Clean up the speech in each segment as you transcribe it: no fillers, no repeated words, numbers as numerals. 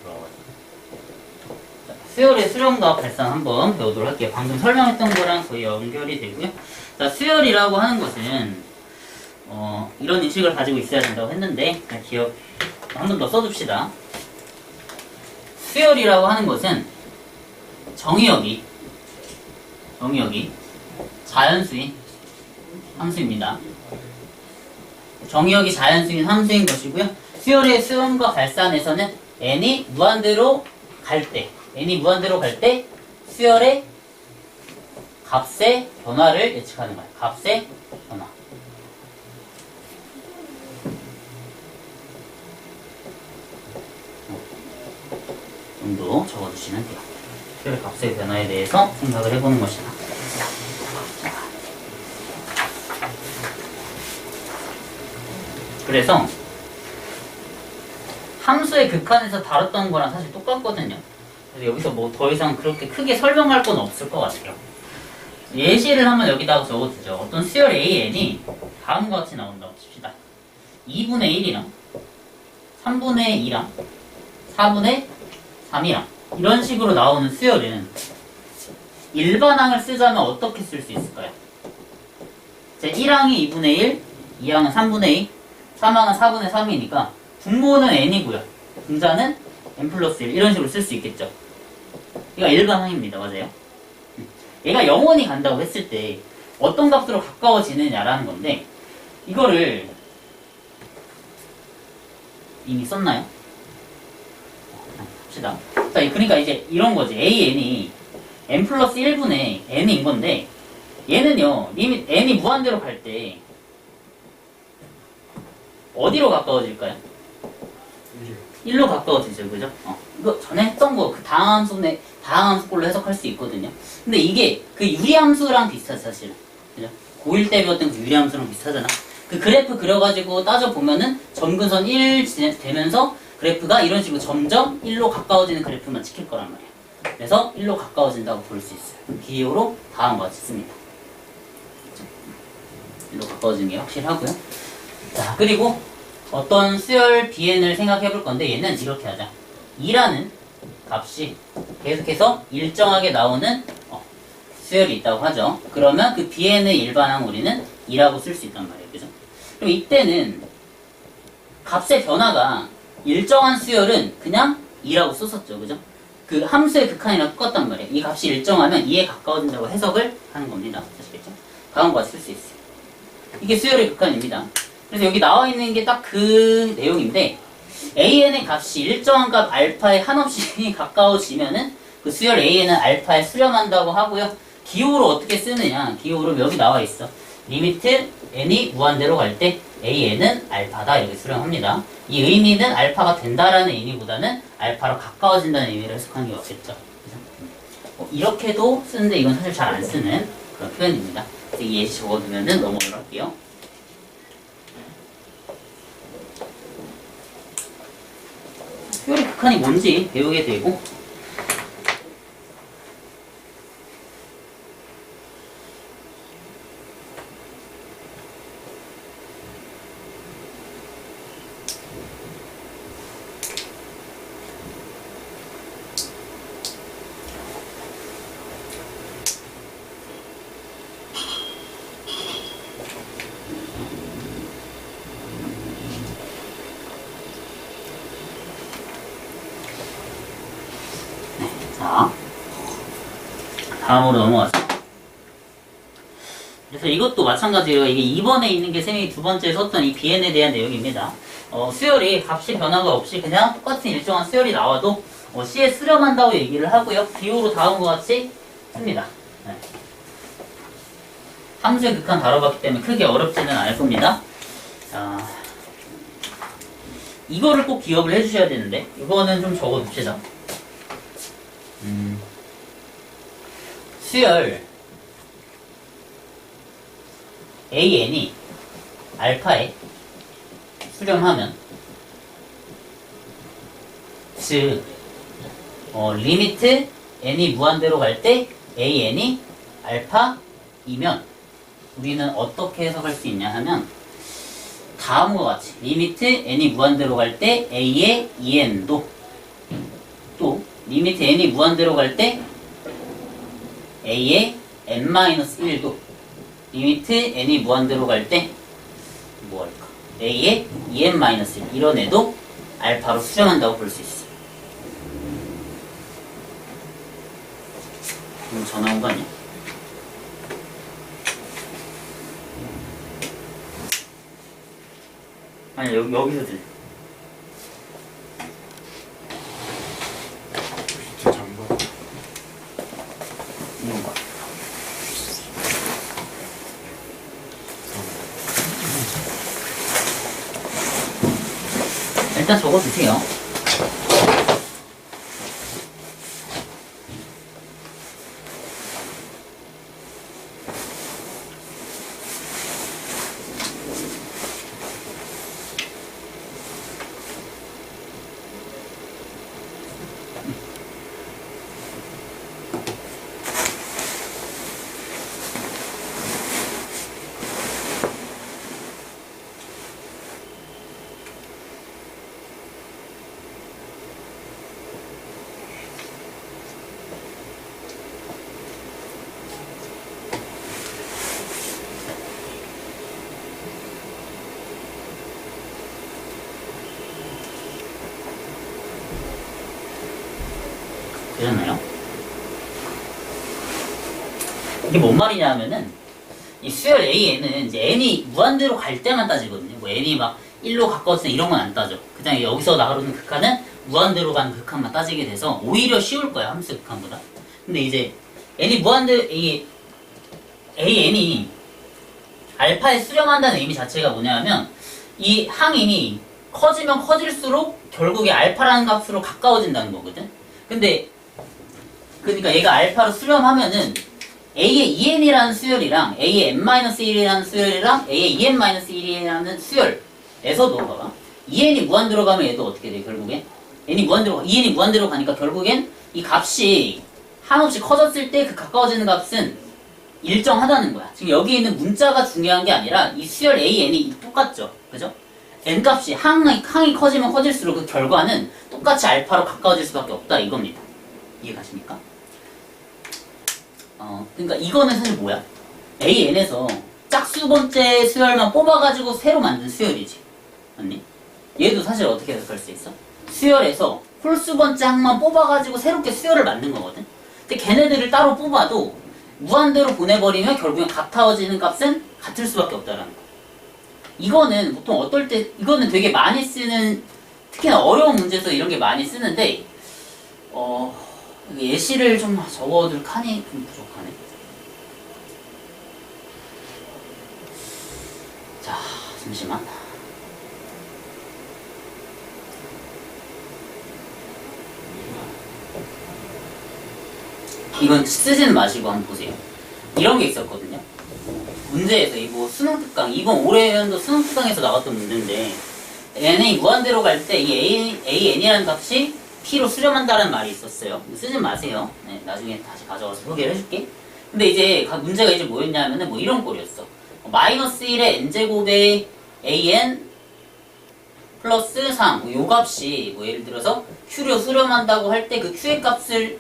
돌아와가지고. 수열의 수렴과 발산 한번 배우도록 할게요. 방금 설명했던 거랑 거의 연결이 되고요. 자, 수열이라고 하는 것은 이런 인식을 가지고 있어야 된다고 했는데 기억 한 번 더 써줍시다. 수열이라고 하는 것은 정의역이 자연수인 함수입니다. 정의역이 자연수인 함수인 것이고요. 수열의 수렴과 발산에서는 n이 무한대로 갈 때 수열의 값의 변화를 예측하는 거예요. 값의 변화. 정도 적어주시면 돼요. 수열의 값의 변화에 대해서 생각을 해보는 것이다. 그래서 함수의 극한에서 다뤘던 거랑 사실 똑같거든요. 그래서 여기서 뭐 더 이상 그렇게 크게 설명할 건 없을 것 같아요. 예시를 한번 여기다가 적어두죠. 어떤 수열 AN이 다음과 같이 나온다고 칩시다. 2분의 1이랑 3분의 2랑 4분의 3이랑 이런 식으로 나오는 수열은 일반항을 쓰자면 어떻게 쓸 수 있을까요? 제 1항이 2분의 1, 2항은 3분의 2, 3항은 4분의 3이니까 분모는 n이고요. 분자는 n 플러스 1 이런 식으로 쓸 수 있겠죠. 이거 일반항입니다. 맞아요? 얘가 영원히 간다고 했을 때 어떤 값으로 가까워지느냐라는 건데 이거를 이미 썼나요? 합시다. 자, 그러니까 이제 이런 거지. AN이 n 플러스 1분의 n인 건데 얘는요 리밋 n이 무한대로 갈 때 어디로 가까워질까요? 1로 가까워지죠, 그죠? 이거 전에 했던 거, 그 다항함수 꼴로 해석할 수 있거든요. 근데 이게 그 유리함수랑 비슷하지, 사실은. 그죠? 고1 때 배웠던 그 유리함수랑 비슷하잖아. 그 그래프 그려가지고 따져보면은 점근선 1 되면서 그래프가 이런 식으로 점점 1로 가까워지는 그래프만 찍힐 거란 말이에요. 그래서 1로 가까워진다고 볼 수 있어요. 기호로 다음과 같이 씁니다. 1로 가까워지는 게 확실하고요. 자, 그리고 어떤 수열 bn을 생각해 볼 건데 얘는 이렇게 하자. 2라는 값이 계속해서 일정하게 나오는 수열이 있다고 하죠. 그러면 그 bn의 일반항 우리는 2라고 쓸 수 있단 말이에요. 그죠? 그럼 이때는 값의 변화가 일정한 수열은 그냥 2라고 썼었죠. 그죠? 그 함수의 극한이랑 똑같단 말이에요. 이 값이 일정하면 2에 가까워진다고 해석을 하는 겁니다. 아시겠죠? 다음과 같이 쓸 수 있어요. 이게 수열의 극한입니다. 그래서 여기 나와 있는 게 딱 그 내용인데 AN의 값이 일정한 값 알파에 한없이 가까워지면은 그 수열 AN은 알파에 수렴한다고 하고요. 기호로 어떻게 쓰느냐? 기호로 여기 나와 있어. 리미트 n이 무한대로 갈 때 AN은 알파다 이렇게 수렴합니다. 이 의미는 알파가 된다라는 의미보다는 알파로 가까워진다는 의미를 해석하는 게 맞겠죠. 이렇게도 쓰는데 이건 사실 잘 안 쓰는 그런 표현입니다. 이 예시 적어두면은 넘어가도록 할게요. 수열의 극한이 뭔지 배우게 되고 자, 다음으로 넘어가서 그래서 이것도 마찬가지로 이게 2번에 있는 게 쌤이 두 번째 썼던 이 bn에 대한 내용입니다. 수열이 값이 변화가 없이 그냥 똑같은 일정한 수열이 나와도 C에 수렴한다고 얘기를 하고요. 기호로 다음과 같이 씁니다. 네. 함수의 극한 다뤄봤기 때문에 크게 어렵지는 않을 겁니다. 자, 이거를 꼭 기억을 해주셔야 되는데 이거는 좀 적어둡시다. 수열 AN이 알파에 수렴하면 즉 리미트 n이 무한대로 갈 때 AN이 알파이면 우리는 어떻게 해석할 수 있냐 하면 다음과 같이 리미트 n이 무한대로 갈 때 A의 EN도 리미트 n이 무한대로 갈 때 a의 n-1도 리미트 n이 무한대로 갈 때 뭐 할까? a의 2n-1 이런 애도 알파로 수렴한다고 볼 수 있어. 전화 온 거 아니야? 아니 여기서 들려. 진짜 장관. 이런 거. 일단 적어주세요. 되셨나요? 이게 뭔 말이냐 하면은 이 수열 AN은 이제 n이 무한대로 갈 때만 따지거든요. 뭐 n이 막 1로 가까워지는 이런 건 안 따져. 그냥 여기서 나오는 극한은 무한대로 가는 극한만 따지게 돼서 오히려 쉬울 거야, 함수 극한보다. 근데 이제 n이 무한대로 AN이 알파에 수렴한다는 의미 자체가 뭐냐면 이 항이 커지면 커질수록 결국에 알파라는 값으로 가까워진다는 거거든. 근데 그러니까 얘가 알파로 수렴하면은 A의 2n이라는 수열이랑 A의 n-1이라는 수열이랑 A의 2n-1이라는 수열에서도 봐봐 2n이 무한대로 가면 얘도 어떻게 돼 결국엔? n이 무한대로 2n이 무한대로 가니까 결국엔 이 값이 한없이 커졌을 때 그 가까워지는 값은 일정하다는 거야. 지금 여기 있는 문자가 중요한 게 아니라 이 수열 A, n이 똑같죠. 그죠? n 값이 항이 커지면 커질수록 그 결과는 똑같이 알파로 가까워질 수밖에 없다 이겁니다. 이해가십니까? 그러니까 이거는 사실 뭐야? AN에서 짝수 번째 수열만 뽑아가지고 새로 만든 수열이지. 맞니? 얘도 사실 어떻게 해석할 수 있어? 수열에서 홀수 번째 항만 뽑아가지고 새롭게 수열을 만든 거거든? 근데 걔네들을 따로 뽑아도 무한대로 보내버리면 결국엔 같아지는 값은 같을 수밖에 없다라는 거. 이거는 보통 어떨 때, 이거는 되게 많이 쓰는, 특히나 어려운 문제에서 이런 게 많이 쓰는데, 예시를 좀 적어둘 칸이 좀 부족하네. 자, 잠시만. 이건 쓰지는 마시고 한번 보세요. 이런 게 있었거든요. 문제에서 이거 수능 특강, 이번 올해연도 수능 특강에서 나왔던 문제인데, n이 무한대로 갈 때 이 an이라는 값이 p로 수렴한다는 말이 있었어요. 쓰지 마세요. 네, 나중에 다시 가져와서 소개를 해줄게. 근데 이제 각 문제가 이제 뭐였냐면은 뭐 이런 꼴이었어. 마이너스 1의 n제곱의 an 플러스 3. 요 값이 뭐 예를 들어서 q로 수렴한다고 할 때 그 q의 값을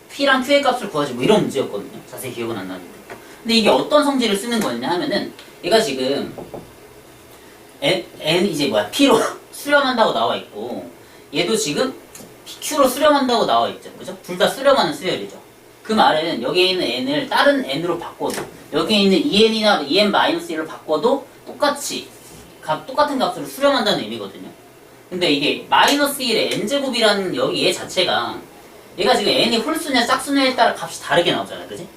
p랑 q의 값을 구하지 뭐 이런 문제였거든요. 자세히 기억은 안 나는데. 근데 이게 어떤 성질을 쓰는 거였냐 하면은 얘가 지금 n 이제 뭐야 p로 수렴한다고 나와 있고 얘도 지금 pq로 수렴한다고 나와 있죠. 그죠? 둘 다 수렴하는 수열이죠. 그 말은 여기에 있는 n을 다른 n으로 바꿔도 여기에 있는 2n이나 2n-1로 바꿔도 똑같은 값으로 수렴한다는 의미거든요. 근데 이게 마이너스 1의 n제곱이라는 여기 얘 자체가 얘가 지금 n이 홀수냐 짝수냐에 따라 값이 다르게 나오잖아요. 그지?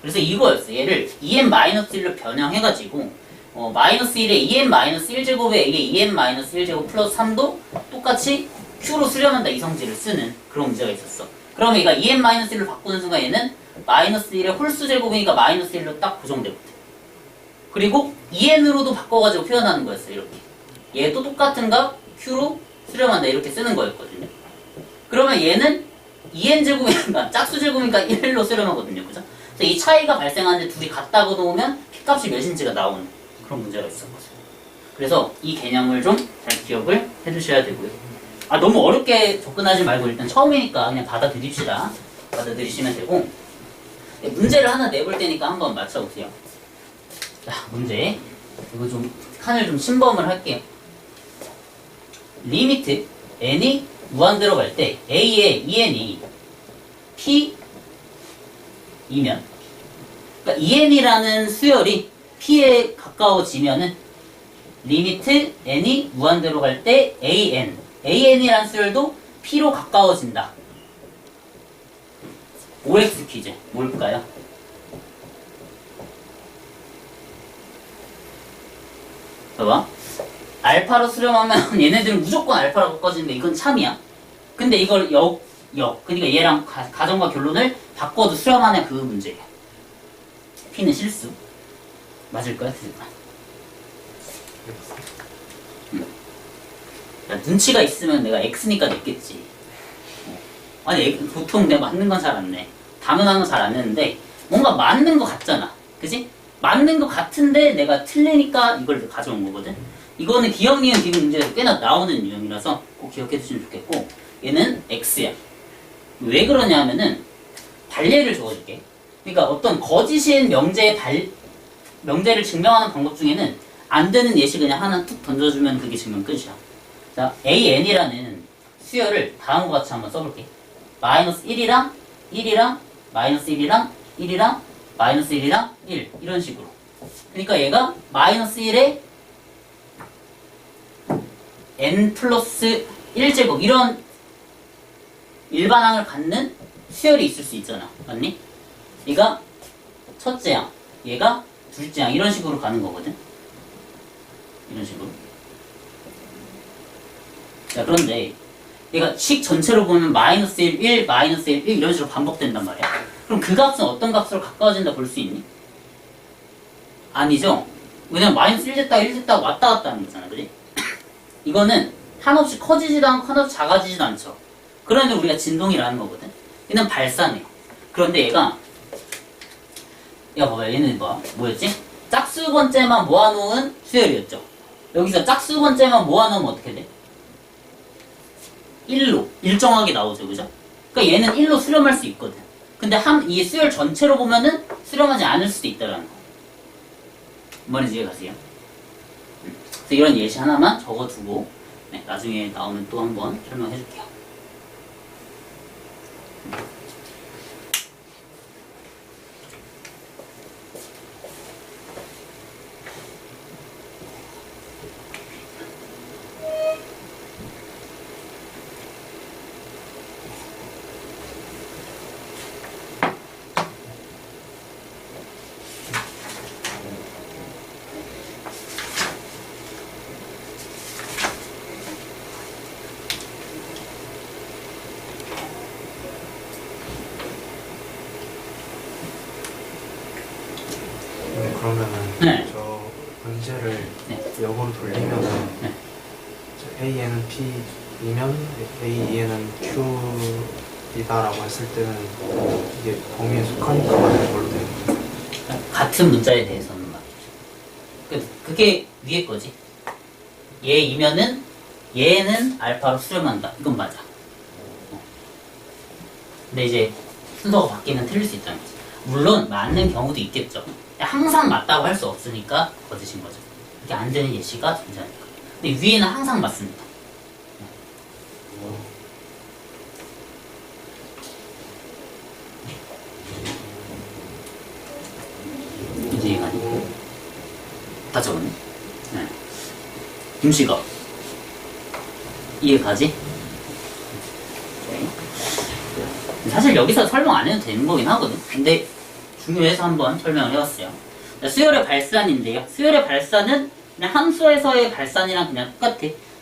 그래서 이거였어. 얘를 2n-1로 변형해가지고 마이너스 1에 2n-1제곱에 이게 2n-1제곱 플러스 3도 똑같이 q로 수렴한다 이 성질을 쓰는 그런 문제가 있었어. 그러면 얘가 2n-1로 바꾸는 순간 얘는 마이너스 1의 홀수 제곱이니까 마이너스 1로 딱 고정되거든. 그리고 2n으로도 바꿔가지고 표현하는 거였어. 이렇게. 얘도 똑같은 값 q로 수렴한다 이렇게 쓰는 거였거든요. 그러면 얘는 2n제곱이니까 짝수제곱이니까 1로 수렴하거든요. 그죠? 그래서 이 차이가 발생하는데 둘이 같다고 놓으면 p값이 몇인지가 나오는 그런 문제가 있었거든요. 그래서 이 개념을 좀 잘 기억을 해두셔야 되고요. 너무 어렵게 접근하지 말고 일단 처음이니까 그냥 받아들입시다. 받아들이시면 되고, 문제를 하나 내볼 테니까 한번 맞춰보세요. 자, 문제. 이거 좀 칸을 좀 침범을 할게요. 리미트 n이 무한대로 갈 때 a의 en이 p이면, 그러니까 en이라는 수열이 p에 가까워지면은 리미트 n이 무한대로 갈 때 an이라는 수열도 p로 가까워진다. OX 퀴즈 뭘까요? 봐봐. 알파로 수렴하면 얘네들은 무조건 알파로 바꿔지는데 이건 참이야. 근데 이걸 그러니까 얘랑 가정과 결론을 바꿔도 수렴하냐 그 문제예요. P는 실수. 맞을까요? 틀릴까? 야, 눈치가 있으면 내가 X니까 냈겠지. 아니, 보통 내가 맞는 건 잘 안 내. 당연한 건 잘 안 내는데, 뭔가 맞는 거 같잖아. 그지? 맞는 거 같은데 내가 틀리니까 이걸 가져온 거거든? 이거는 기억, 니은, 디귿 문제에서 꽤나 나오는 유형이라서 꼭 기억해 두시면 좋겠고, 얘는 X야. 왜 그러냐 하면은, 발례를 적어줄게. 그러니까 어떤 거짓인 명제를 증명하는 방법 중에는 안 되는 예시 그냥 하나 툭 던져주면 그게 증명 끝이야. 자, AN이라는 수열을 다음과 같이 한번 써볼게. 마이너스 1이랑 1이랑 마이너스 1이랑 1이랑 마이너스 1이랑 1 이런 식으로. 그러니까 얘가 마이너스 1에 n 플러스 1제곱 이런 일반항을 갖는 수열이 있을 수 있잖아. 맞니? 얘가 첫째 항, 얘가 둘째 항 이런 식으로 가는 거거든. 이런 식으로. 자, 그런데 얘가 식 전체로 보면 마이너스 1, 1, 마이너스 1, 1 이런 식으로 반복된단 말이야. 그럼 그 값은 어떤 값으로 가까워진다 볼 수 있니? 아니죠? 왜냐면 마이너스 1 됐다 1 됐다 왔다 갔다 하는 거잖아. 그지? 이거는 한없이 커지지도 않고 한없이 작아지지도 않죠. 그런데 우리가 진동이라는 거거든. 얘는 발산해요. 그런데 얘가 봐봐, 얘는 뭐였지? 짝수 번째만 모아놓은 수열이었죠. 여기서 짝수 번째만 모아놓으면 어떻게 돼? 1로 일정하게 나오죠, 그죠? 그러니까 얘는 1로 수렴할 수 있거든. 근데 이 수열 전체로 보면은 수렴하지 않을 수도 있다라는 거. 뭔지 이해가세요? 그래서 이런 예시 하나만 적어두고 나중에 나오면 또 한번 설명해줄게요. 그러면은 네. 저 문제를 네. 역으로 돌리면은 네. AN은 P이면 AE는 Q이다라고 했을 때는 이게 범위에 속하니까 맞는 걸로 되는 거예요. 같은 문자에 대해서는 말이죠. 그게 위에 거지. 얘이면은 얘는 알파로 수렴한다. 이건 맞아. 근데 이제 순서가 바뀌면 틀릴 수 있다는 거지. 물론 맞는 경우도 있겠죠. 항상 맞다고 할 수 없으니까 거짓인 거죠. 이게 안 되는 예시가 존재하니까. 근데 위에는 항상 맞습니다. 이제 이해가 아니고 다 적었네. 네. 김씨가 이해가지? 네. 사실 여기서 설명 안 해도 되는 거긴 하거든. 근데 중요해서 한번 설명을 해봤어요. 수열의 발산인데요. 수열의 발산은 그냥 함수에서의 발산이랑 그냥 똑같아.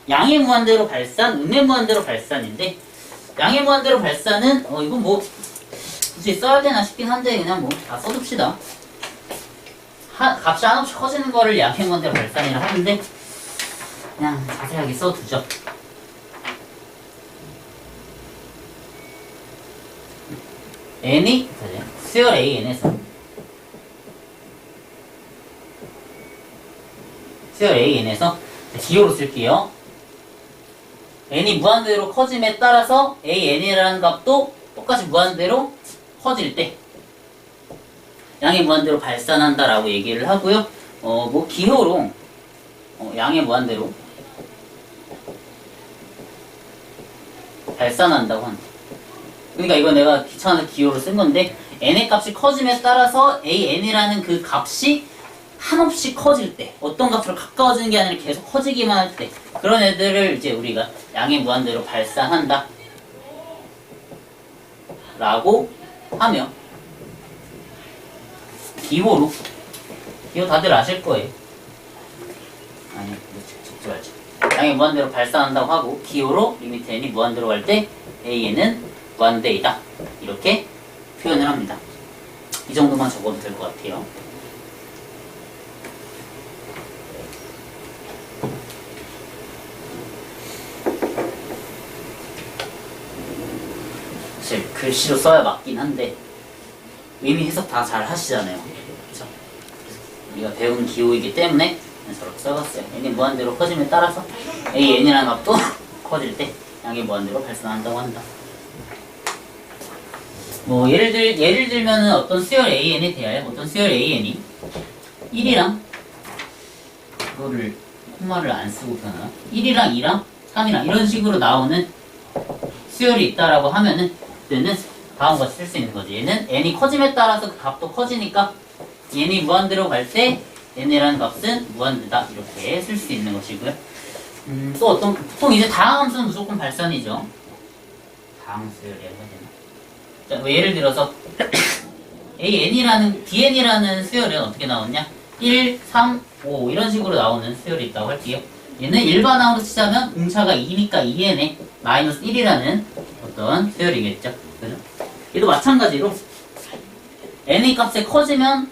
양의 무한대로 발산, 음의 무한대로 발산인데, 양의 무한대로 발산은 이건 뭐 굳이 써야 되나 싶긴 한데 그냥 뭐 다 써둡시다. 값이 한없이 커지는 거를 양의 무한대로 발산이라 하는데 그냥 자세하게 써두죠. n이 수열 AN에서 기호로 쓸게요. n이 무한대로 커짐에 따라서 an이라는 값도 똑같이 무한대로 커질 때 양의 무한대로 발산한다라고 얘기를 하고요. 뭐 기호로 양의 무한대로 발산한다고 한다. 그러니까 이거 내가 귀찮아서 기호로 쓴 건데 n의 값이 커짐에 따라서 an이라는 그 값이 한없이 커질 때 어떤 값으로 가까워지는 게 아니라 계속 커지기만 할 때 그런 애들을 이제 우리가 양의 무한대로 발산한다 라고 하며 기호 다들 아실 거예요. 아니 적지 말자. 양의 무한대로 발산한다고 하고 기호로 리미트 n이 무한대로 갈 때 an은 무한대이다 이렇게 표현을 합니다. 이 정도만 적어도 될 것 같아요. 사실 글씨로 써야 맞긴 한데 의미 해석 다 잘 하시잖아요. 그렇죠? 우리가 배운 기호이기 때문에 저렇게 써봤어요. n이 무한대로 커짐에 따라서 an이라는 값도 커질 때 양이 무한대로 발산한다고 한다. 뭐 예를 들면은 어떤 수열 an에 대하여 어떤 수열 an이 1이랑 그거를 콤마를 안 쓰고 표현하나? 1이랑 2랑 3이랑 이런 식으로 나오는 수열이 있다라고 하면은 그때는 다음과 같이 쓸 수 있는 거지. 얘는 n이 커짐에 따라서 그 값도 커지니까 n이 무한대로 갈 때 n이라는 값은 무한대다 이렇게 쓸 수 있는 것이고요. 또 어떤 보통 이제 다항함수는 무조건 발산이죠. 다항수열이라고 해야 되나? 자, 뭐 예를 들어서 dn이라는 수열은 어떻게 나오냐? 1, 3, 5 이런 식으로 나오는 수열이 있다고 할게요. 얘는 일반항으로 치자면 공차가 2니까 2n에 마이너스 1이라는 어떤 수열이겠죠. 그죠? 얘도 마찬가지로 n의 값에 커지면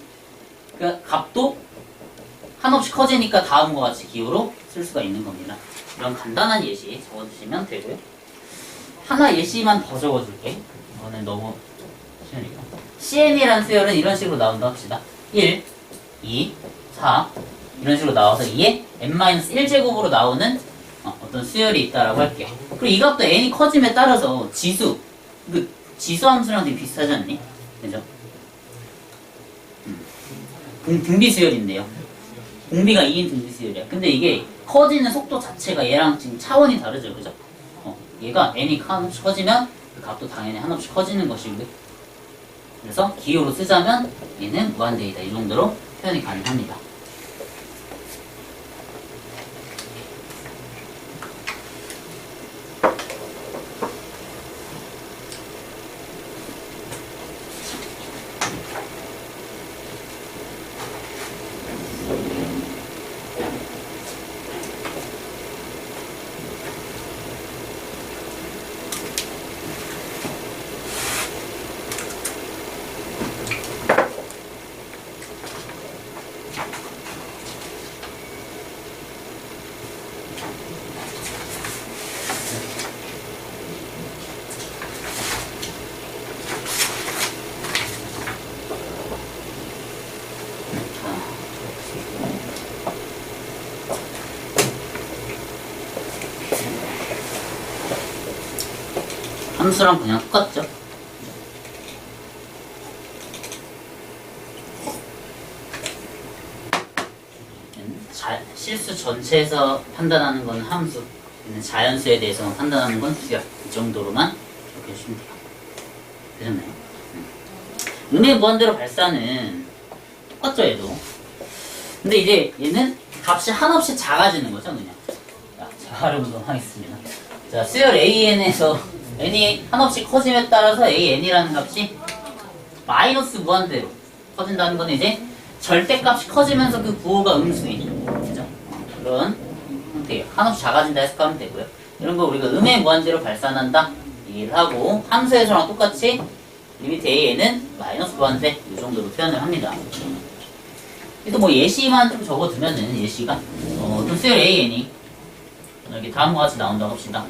그 값도 한없이 커지니까 다음과 같이 기호로 쓸 수가 있는 겁니다. 이런 간단한 예시 적어주시면 되고요. 하나 예시만 더 적어줄게. 이거는 너무 쉬우니까. cn이라는 수열은 이런 식으로 나온다 합시다. 1, 2, 4 이런 식으로 나와서 2에 n-1제곱으로 나오는 어떤 수열이 있다라고 할게요. 그리고 이 값도 n이 커짐에 따라서 지수 함수랑 되게 비슷하지 않니? 그죠? 등비 수열인데요. 공비가 2인 등비 수열이야. 근데 이게 커지는 속도 자체가 얘랑 지금 차원이 다르죠. 그죠? 얘가 n이 한없이 커지면 그 값도 당연히 한없이 커지는 것이고요. 그래서 기호로 쓰자면 얘는 무한대이다. 이 정도로 표현이 가능합니다. 함수랑 그냥 똑같죠? 실수 전체에서 판단하는 건 함수, 자연수에 대해서 판단하는 건 수열. 이 정도로만 기억해 주시면 돼요. 되셨나요? 음의 무한대로 발산은 똑같죠, 얘도. 근데 이제 얘는 값이 한없이 작아지는 거죠, 그냥. 자, 재활용도 하겠습니다. 자, 수열 an에서 n이 한없이 커짐에 따라서 an이라는 값이 마이너스 무한대로 커진다는 건 이제 절대값이 커지면서 그 부호가 음수인 그죠? 그런 형태예요. 한없이 작아진다 해석하면 되고요. 이런 거 우리가 음의 무한대로 발산한다 얘기를 하고 함수에서랑 똑같이 리미트 a는 마이너스 무한대 이 정도로 표현을 합니다. 그래서 뭐 예시만 좀 적어두면은 예시가 어떤 수열 an이 이렇게 다음과 같이 나온다고 합시다.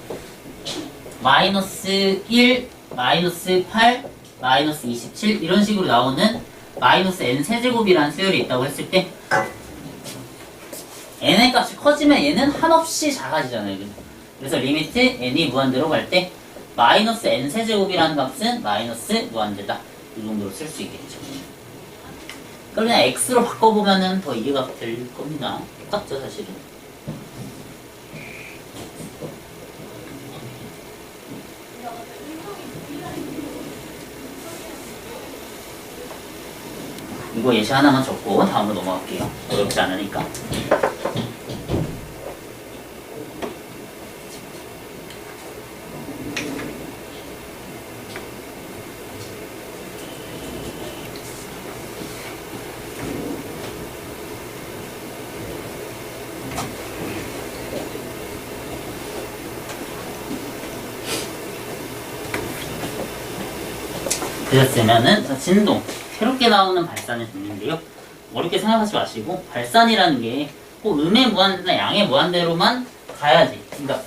마이너스 1, 마이너스 8, 마이너스 27 이런 식으로 나오는 마이너스 n 세제곱이라는 수열이 있다고 했을 때 n의 값이 커지면 얘는 한없이 작아지잖아요. 그래서 리미트 n이 무한대로 갈 때 마이너스 n 세제곱이라는 값은 마이너스 무한대다. 이 정도로 쓸 수 있겠죠. 그럼 그냥 x로 바꿔보면은 더 이해가 될 겁니다. 똑같죠, 사실은. 이거 예시 하나만 적고 다음으로 넘어갈게요. 어렵지 않으니까. 되셨으면은 자, 진동 새롭게 나오는 발산을 듣는데요. 어렵게 생각하지 마시고 발산이라는 게 꼭 음의 무한대나 양의 무한대로만 가야지. 그러니까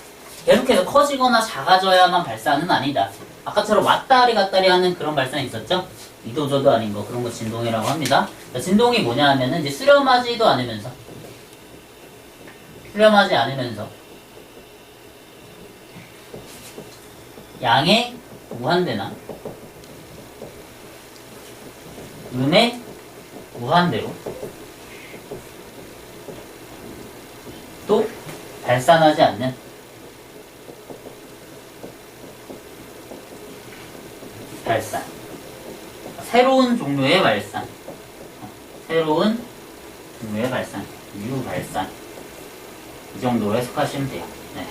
계속해서 커지거나 작아져야만 발산은 아니다. 아까처럼 왔다리 갔다리 하는 그런 발산이 있었죠. 이도저도 아닌 거 그런 거 진동이라고 합니다. 자, 진동이 뭐냐 하면은 이제 수렴하지도 않으면서 양의 무한대나 음의 무한대로 또 발산하지 않는 발산. 새로운 종류의 발산. 유발산. 이 정도로 해석하시면 돼요. 네.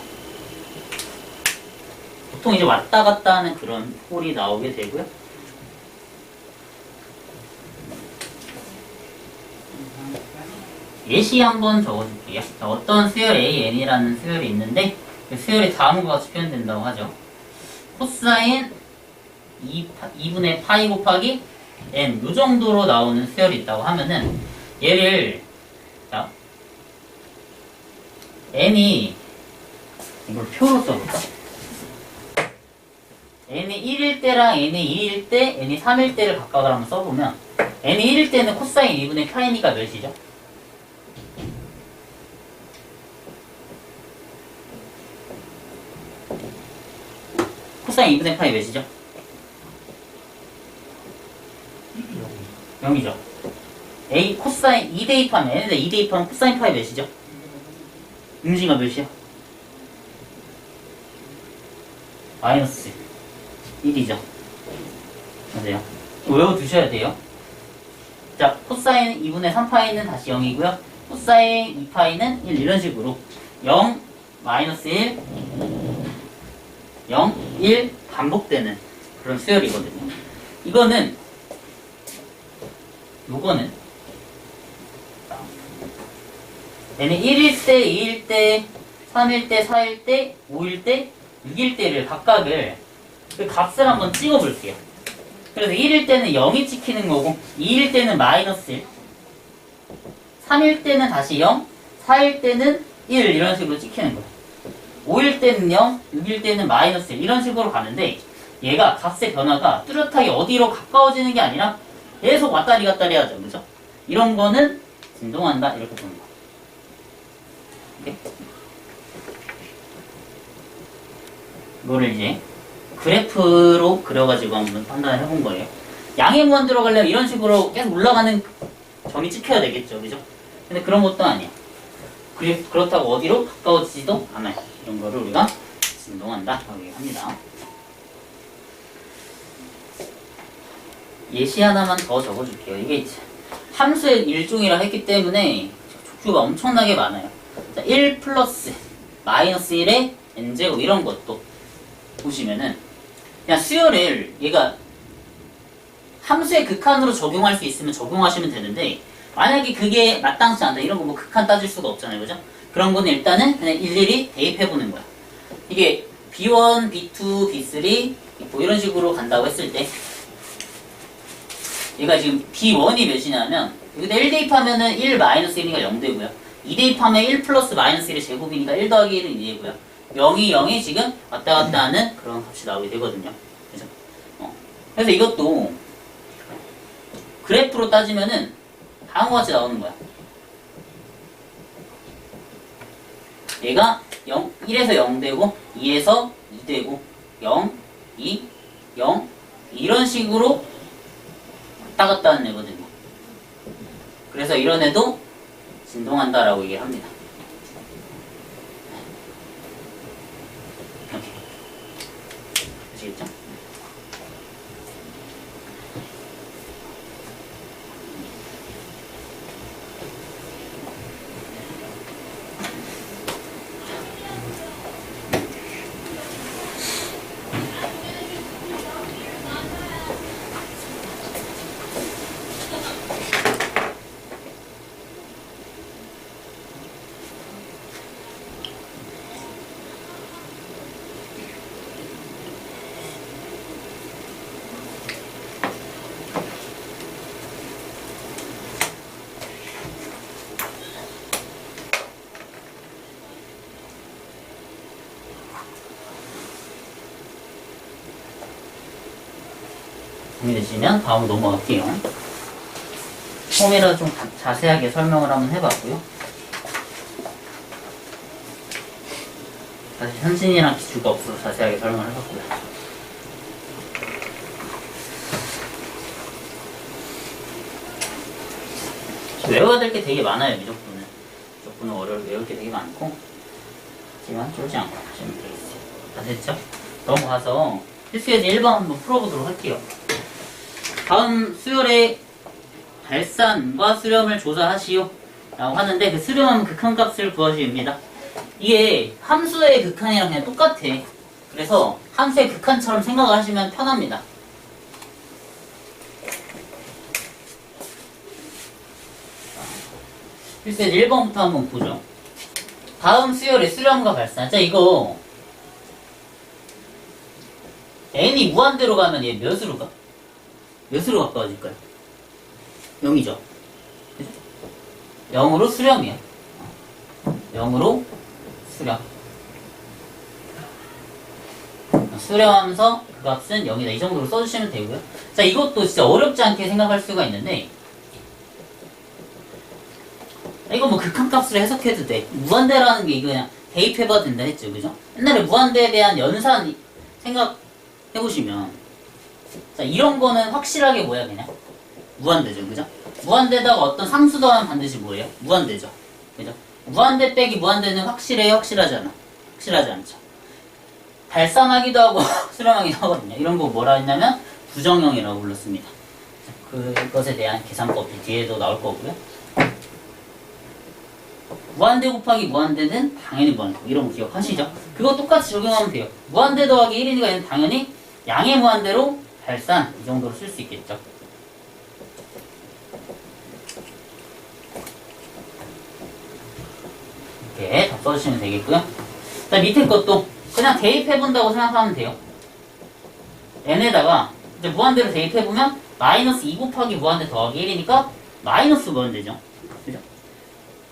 보통 이제 왔다 갔다 하는 그런 홀이 나오게 되고요. 예시 한번 적어줄게요. 자, 어떤 수열 AN이라는 수열이 있는데 그 수열이 다음과 같이 표현된다고 하죠. 코사인 2분의 파이 곱하기 n 요 정도로 나오는 수열이 있다고 하면은 얘를 자 n이 이걸 표로 써볼까? n이 1일 때랑 n이 2일 때, n이 3일 때를 각각을 한번 써보면 n이 1일 때는 코사인 2분의 파이니까 몇이죠? 코사인 2분의 파이 몇이죠? 0이죠. A 코사인 2 대입하면 n에다 2 대입하면 코사인 파이 몇이죠? 음지가 몇이야? 마이너스 1이죠. 맞아요. 외워두셔야 돼요. 자, 코사인 2분의 3파이는 다시 0이고요. 코사인 2파이는 1 이런 식으로 0, 마이너스 1, 0, 1 반복되는 그런 수열이거든요. 요거는 얘는 1일 때, 2일 때, 3일 때, 4일 때, 5일 때, 6일 때를 각각을 그 값을 한번 찍어볼게요. 그래서 1일 때는 0이 찍히는 거고 2일 때는 마이너스 1, 3일 때는 다시 0, 4일 때는 1 이런 식으로 찍히는 거예요. 5일 때는 0, 6일 때는 마이너스 1 이런 식으로 가는데 얘가 값의 변화가 뚜렷하게 어디로 가까워지는 게 아니라 계속 왔다리 갔다리 하죠. 그죠? 이런 거는 진동한다 이렇게 보는 거예요. 오케이? 이거를 이제 그래프로 그려가지고 한번 판단을 해본 거예요. 양의 무한 들어가려면 이런 식으로 계속 올라가는 점이 찍혀야 되겠죠. 그죠? 근데 그런 것도 아니야. 그렇다고 어디로 가까워지지도 않아요. 이런 거를 우리가 진동한다 라고 얘기합니다. 예시 하나만 더 적어줄게요. 이게 함수의 일종이라 했기 때문에 족수가 엄청나게 많아요. 자, 1 플러스 마이너스 1의 n제곱 이런 것도 보시면은 그냥 수열을 얘가 함수의 극한으로 적용할 수 있으면 적용하시면 되는데 만약에 그게 마땅치 않다 이런 거 뭐 극한 따질 수가 없잖아요. 그죠? 그런 거는 일단은 그냥 일일이 대입해보는 거야. 이게 B1, B2, B3 뭐 이런 식으로 간다고 했을 때 얘가 지금 B1이 몇이냐면 여기다 1 대입하면은 1 마이너스 1이니까 0 되고요. 2 대입하면 1 플러스 마이너스 1의 제곱이니까 1 더하기 1은 2이고요. 0이 0이 지금 왔다 갔다 하는 그런 값이 나오게 되거든요. 그죠? 그래서 이것도 그래프로 따지면은 다음과 같이 나오는 거야. 얘가 1에서 0 되고 2에서 2 되고 0, 2, 0 이런 식으로 왔다 갔다 하는 애거든요. 그래서 이런 애도 진동한다라고 얘기를 합니다. 이렇게. 아시겠죠? 준비되시면 다음 넘어갈게요. 폼이라 좀 자세하게 설명을 한번 해봤고요. 다시 현진이랑 기출가 없어서 자세하게 설명을 해봤고요. 외워야 될 게 되게 많아요, 미적분은. 미적분은 외울 게 되게 많고, 하지만 쫄지 않고 하시면 되겠어요. 다 됐죠? 넘어가서 필수예제 1번 한번 풀어보도록 할게요. 다음 수열의 발산과 수렴을 조사하시오 라고 하는데 그 수렴하면 극한값을 구하시옵니다. 이게 함수의 극한이랑 그냥 똑같아. 그래서 함수의 극한처럼 생각을 하시면 편합니다. 필수예제 1번부터 한번 보죠. 다음 수열의 수렴과 발산. 자, 이거 n이 무한대로 가면 얘 몇으로 가? 몇으로 가까워질까요? 0이죠. 0으로 수렴이야. 0으로 수렴. 수렴하면서 그 값은 0이다. 이 정도로 써주시면 되고요. 자, 이것도 진짜 어렵지 않게 생각할 수가 있는데 이거 뭐 극한값으로 해석해도 돼. 무한대라는 게 이거 그냥 대입해봐도 된다 했죠. 그죠? 옛날에 무한대에 대한 연산 생각해보시면 자, 이런 거는 확실하게 뭐야, 그냥? 무한대죠, 그죠? 무한대에다가 어떤 상수 더하면 반드시 뭐예요? 무한대죠. 그죠? 무한대 빼기 무한대는 확실해요, 확실하지 않아? 확실하지 않죠. 발산하기도 하고 수렴하기도 하거든요. 이런 거 뭐라 했냐면 부정형이라고 불렀습니다. 그것에 대한 계산법이 뒤에도 나올 거고요. 무한대 곱하기 무한대는 당연히 무한대. 이런 거 기억하시죠? 그거 똑같이 적용하면 돼요. 무한대 더하기 1이니까 얘는 당연히 양의 무한대로 발산 이 정도로 쓸 수 있겠죠. 이렇게 다 써주시면 되겠고요. 자, 밑에 것도 그냥 대입해본다고 생각하면 돼요. n에다가 이제 무한대로 대입해보면 마이너스 2 곱하기 무한대 더하기 1이니까 마이너스 무한대죠. 그죠?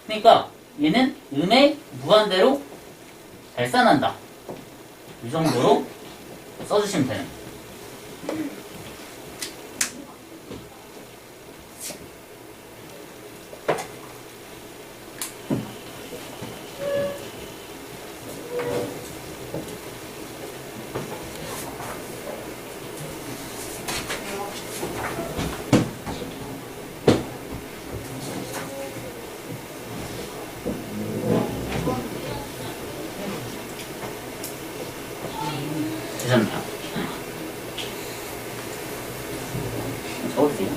그러니까 얘는 음의 무한대로 발산한다. 이 정도로 써주시면 됩니다. 되셨나요? 적어주세요.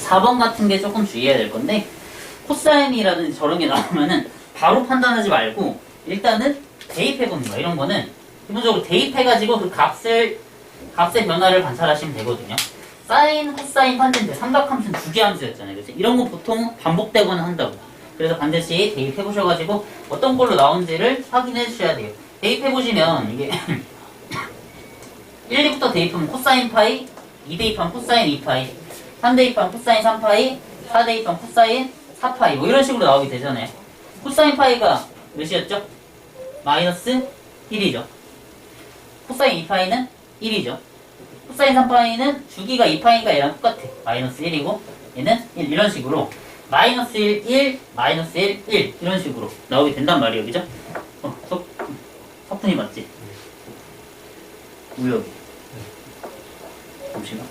4번 같은 게 조금 주의해야 될 건데 코사인이라든지 저런 게 나오면은 바로 판단하지 말고 일단은 대입해보는 거야. 이런 거는 기본적으로 대입해가지고 그 값의 변화를 관찰하시면 되거든요. 사인, 코사인, 탄젠트, 삼각함수는 두 개 함수였잖아요. 그치? 이런 거 보통 반복되거나 한다고. 그래서 반드시 대입해보셔가지고 어떤 걸로 나온지를 확인해 주셔야 돼요. 대입해보시면 이게 1, 2부터 대입하면 코사인 파이, 2 대입하면 코사인 2파이, 3 대입하면 코사인 3파이, 4 대입하면 코사인 4파이 뭐 이런 식으로 나오게 되잖아요. 코사인 파이가 몇이었죠? 마이너스 1이죠. 코사인 2파이는 1이죠. 코사인 3파이는 주기가 2파이인가 얘랑 똑같아. 마이너스 1이고 얘는 1 이런 식으로 마이너스 1, 1, 마이너스 1, 1 이런 식으로 나오게 된단 말이에요. 그죠? 석분이 맞지? 우역이. 잠시만.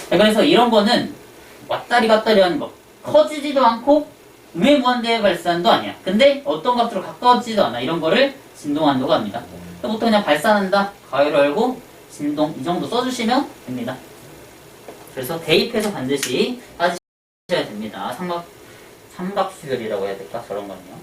그래서 이런 거는 왔다리 갔다리 하는 거. 커지지도 않고 음해무한대의 발산도 아니야. 근데 어떤 값으로 가까워지지도 않아. 이런 거를 진동한다고 합니다. 보통 그냥 발산한다. 가위로 알고 진동 이 정도 써주시면 됩니다. 그래서 대입해서 반드시 따지셔야 됩니다. 삼각수열이라고 해야 될까? 저런 거는요.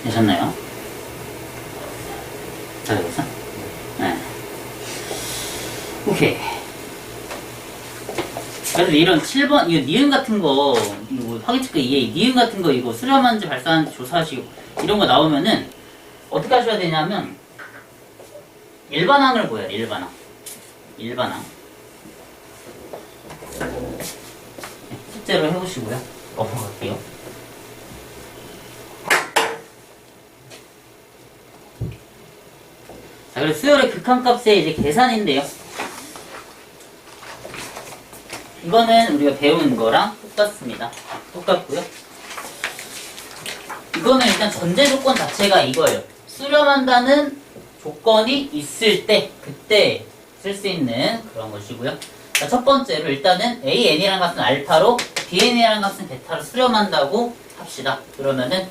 되셨나요? 자, 여기서? 네. 오케이. 그래서 이런 7번, 이거 니은 같은 거, 이거 확인체크 2A, 니은 같은 거 이거 수렴하는지 발사하는지 조사하시고, 이런 거 나오면은, 어떻게 하셔야 되냐면, 일반항을 보여요, 일반항. 일반항. 숙제로 해보시고요. 넘어갈게요. 자, 그리고 수열의 극한값의 이제 계산인데요. 이거는 우리가 배운 거랑 똑같습니다. 똑같고요. 이거는 일단 전제 조건 자체가 이거예요. 수렴한다는 조건이 있을 때, 그때 쓸 수 있는 그런 것이고요. 자, 첫 번째로 일단은 AN이라는 값은 알파로, BN이라는 값은 베타로 수렴한다고 합시다. 그러면은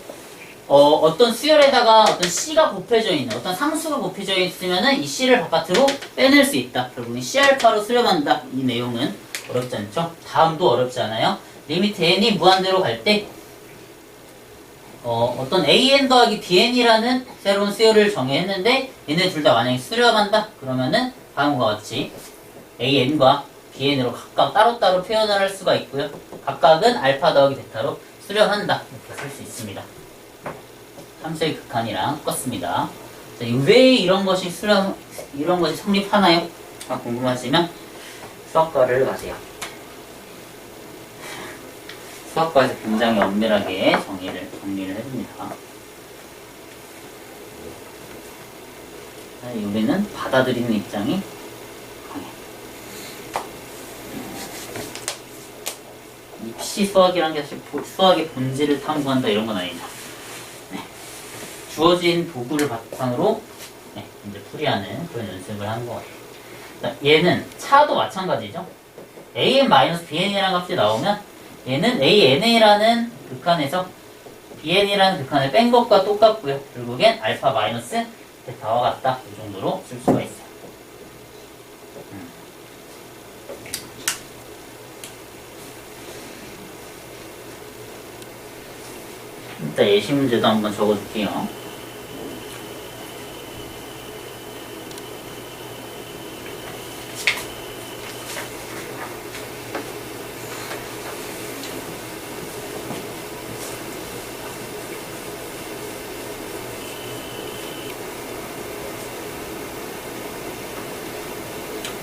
어떤 수열에다가 어떤 C가 곱해져 있는, 어떤 상수가 곱해져 있으면은 이 C를 바깥으로 빼낼 수 있다. 결국은 C알파로 수렴한다. 이 내용은 어렵지 않죠? 다음도 어렵지 않아요? 리미트 N이 무한대로 갈 때, 어떤 AN 더하기 BN이라는 새로운 수열을 정했는데, 얘네 둘 다 만약에 수렴한다? 그러면은 다음과 같이 AN과 BN으로 각각 따로따로 표현을 할 수가 있고요. 각각은 알파 더하기 베타로 수렴한다. 이렇게 쓸 수 있습니다. 함수의 극한이랑 똑같습니다. 자, 왜 이런 것이 성립하나요? 궁금하시면 수학과를 가세요. 수학과에서 굉장히 엄밀하게 정리를 해줍니다. 자, 우리는 받아들이는 입장이 강해. 입시 수학이란 게 사실 수학의 본질을 탐구한다 이런 건 아니죠. 주어진 도구를 바탕으로 이제 풀이하는 그런 연습을 하는 것 같아요. 자, 얘는 차도 마찬가지죠. AN-BN이라는 값이 나오면 얘는 ANA라는 극한에서 BN이라는 극한을 뺀 것과 똑같고요. 결국엔 알파 마이너스 베타와 같다. 이 정도로 쓸 수가 있어요. 일단 예시 문제도 한번 적어줄게요.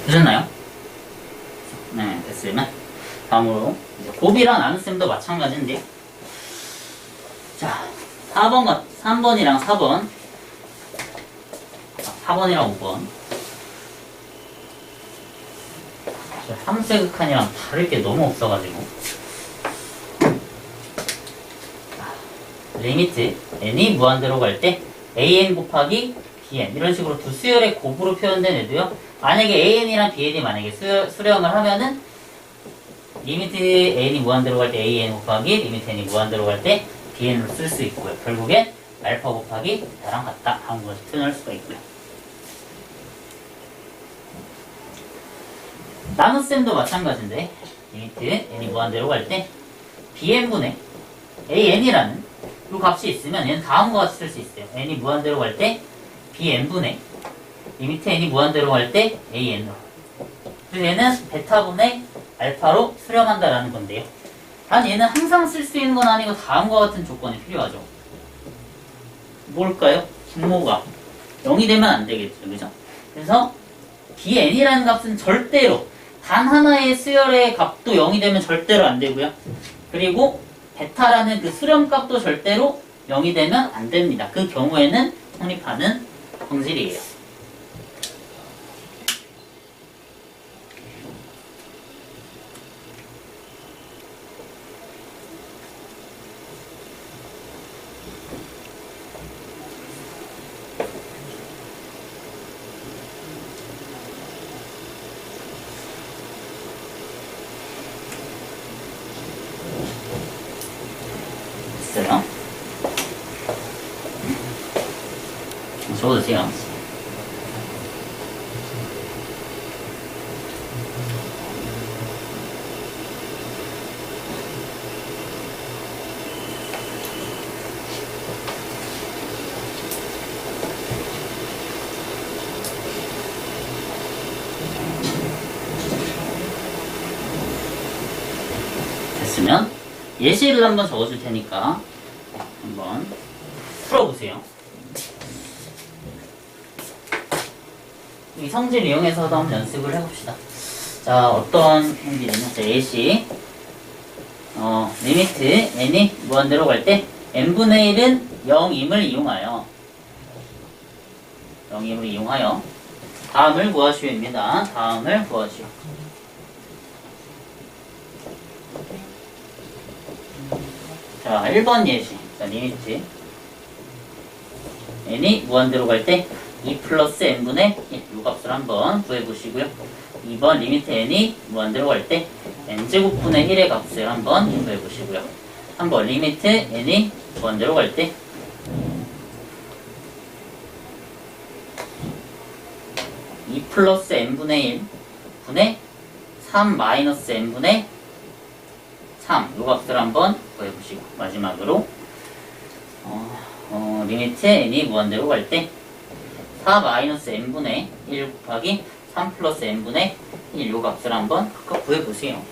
되셨나요? 네, 됐으면 다음으로 곱이랑 나눗셈도 마찬가지인데요. 자, 3번이랑 4번 4번이랑 5번 함수의 극한이랑 다를 게 너무 없어가지고 리미트 n이 무한대로 갈 때 an 곱하기 bn 이런 식으로 두 수열의 곱으로 표현된 애도요. 만약에 an이랑 bn이 만약에 수렴을 하면은 리미트 n이 무한대로 갈 때 an 곱하기 리미트 n이 무한대로 갈 때 bn으로 쓸 수 있고요. 결국엔 알파 곱하기 베타랑 같다 하는 것을 표현할 수가 있고요. 나눗셈도 마찬가지인데 리미트 n이 무한대로 갈 때 bn분의 an이라는 이 값이 있으면 얘는 다음과 같이 쓸 수 있어요. n이 무한대로 갈 때 bn분의 리미트 n이 무한대로 갈 때 an으로 그래서 얘는 베타분의 알파로 수렴한다라는 건데요. 단 얘는 항상 쓸 수 있는 건 아니고 다음과 같은 조건이 필요하죠. 뭘까요? 분모가 0이 되면 안 되겠죠. 그죠? 그래서 bn이라는 값은 절대로 단 하나의 수열의 값도 0이 되면 절대로 안 되고요. 그리고 베타라는 그 수렴값도 절대로 0이 되면 안 됩니다. 그 경우에는 성립하는 성질이에요. 됐어요? 적어주세요. 됐으면 예시를 한번 적어줄 테니까 한번 풀어보세요. 이 성질 이용해서도 한번 연습을 해봅시다. 자, 어떤 성질이냐? 자, 예시. 리미트 n이 무한대로 갈 때 n분의 1은 0임을 이용하여 다음을 구하시오입니다. 다음을 구하시오. 자, 1번 예시. 자, 리미트 n이 무한대로 갈 때 2 플러스 n분의 1, 요 값을 한번 구해보시고요. 2번 리미트 n이 무한대로 갈 때 n제곱분의 1의 값을 한번 구해보시고요. 3번 리미트 n이 무한대로 갈 때 2 플러스 n분의 1 분의 3 마이너스 n분의 3, 요 값을 한번 구해보시고, 마지막으로 리미트 n이 무한대로 갈 때 4 마이너스 n분의 1 곱하기 3 플러스 n분의 1, 요 값을 한번 각각 구해보세요.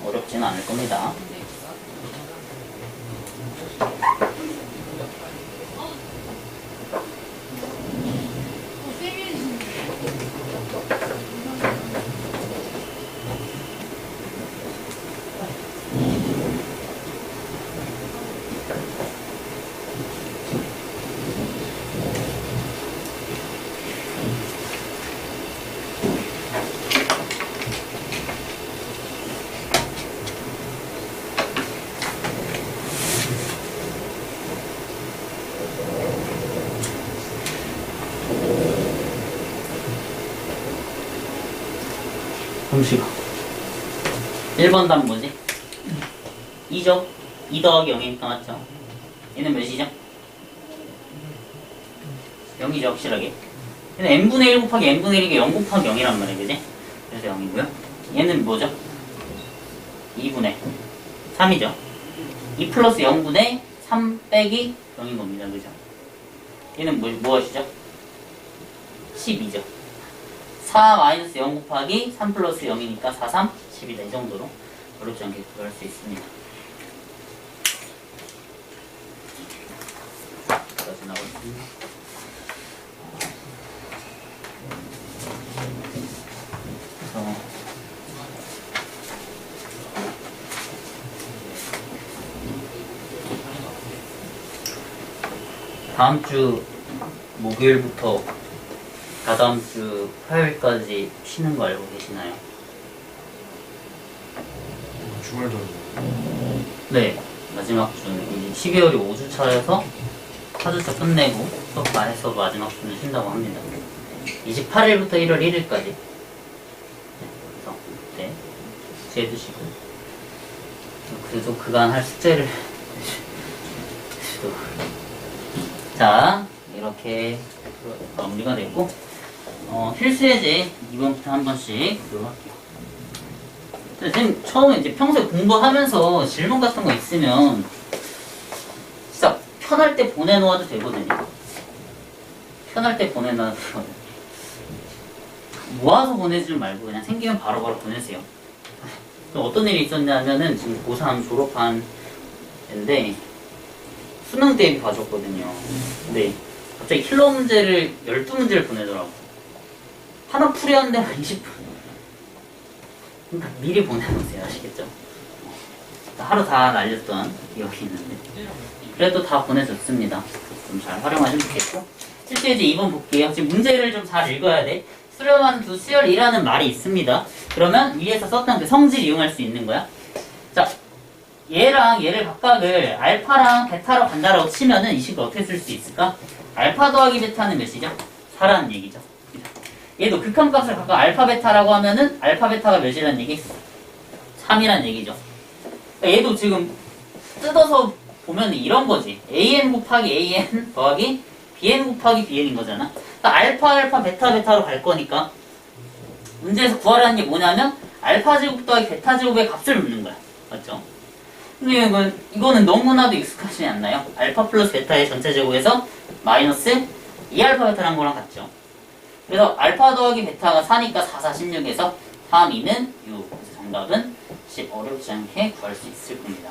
어렵지는 않을 겁니다. 잠시만. 1번 답 뭐지? 2죠? 2 더하기 0이니까 맞죠? 얘는 몇이죠? 0이죠, 확실하게. 얘는 n분의 1 곱하기 n분의 1이게 0 곱하기 0이란 말이에요, 그지? 그래서 0이고요. 얘는 뭐죠? 2분의 3이죠? 2 플러스 0분의 3 빼기 0인 겁니다, 그죠? 얘는 무엇이죠? 12죠. 4 마이너스 0 곱하기 3 플러스 0이니까 4, 3, 10이다. 이 정도로 어렵지 않게 구할 수 있습니다. 여기까지 나오겠습니다. 그래서 다음 주 목요일부터 다다음 주 화요일까지 쉬는 거 알고 계시나요? 주말도 네, 마지막 주는 이제 12월이 5주 차여서 4주차 끝내고 수업 다 해서 마지막 주는 쉰다고 합니다. 28일부터 1월 1일까지. 그래서 네, 주의해두시고 그래도 그간 할 숙제를 자, 이렇게 마무리가 됐고 필수예제 2번부터 한 번씩 보도록 할게요. 선생님 처음에 이제 평소에 공부하면서 질문 같은 거 있으면 진짜 편할 때 보내놓아도 되거든요. 편할 때 보내놔도 되거든요. 모아서 보내지 말고 그냥 생기면 바로바로 보내세요. 또 어떤 일이 있었냐면은 지금 고3 졸업한 애인데 수능 대비 봐줬거든요. 근데 갑자기 킬러 문제를 12문제를 보내더라고. 하나 풀이하는데 20분. 그러니까 미리 보내놓으세요. 아시겠죠? 하루 다 날렸던 기억이 있는데 그래도 다 보내줬습니다. 좀 잘 활용하시면 좋겠고, 7페이지 2번 볼게요. 지금 문제를 좀 잘 읽어야 돼. 수렴한 두 수열이라는 말이 있습니다. 그러면 위에서 썼던 그 성질 이용할 수 있는 거야. 자, 얘랑 얘를 각각을 알파랑 베타로 간다라고 치면은 이 식을 어떻게 쓸 수 있을까? 알파 더하기 베타는 몇이죠? 4라는 얘기죠. 얘도 극한값을 각각 알파 베타라고 하면은 알파 베타가 몇이라는 얘기? 3이라는 얘기죠. 그러니까 얘도 지금 뜯어서 보면 이런 거지. an 곱하기 an 더하기 bn 곱하기 bn인 거잖아. 그러니까 알파 알파 베타 베타로 갈 거니까 문제에서 구하라는 게 뭐냐면 알파 제곱 더하기 베타 제곱의 값을 묻는 거야. 맞죠? 근데 이거는 너무나도 익숙하지 않나요? 알파 플러스 베타의 전체 제곱에서 마이너스 2알파 베타라는 거랑 같죠. 그래서 알파 더하기 베타가 4니까 4, 4, 16에서 3, 2는 6. 그래서 정답은 10. 어렵지 않게 구할 수 있을 겁니다.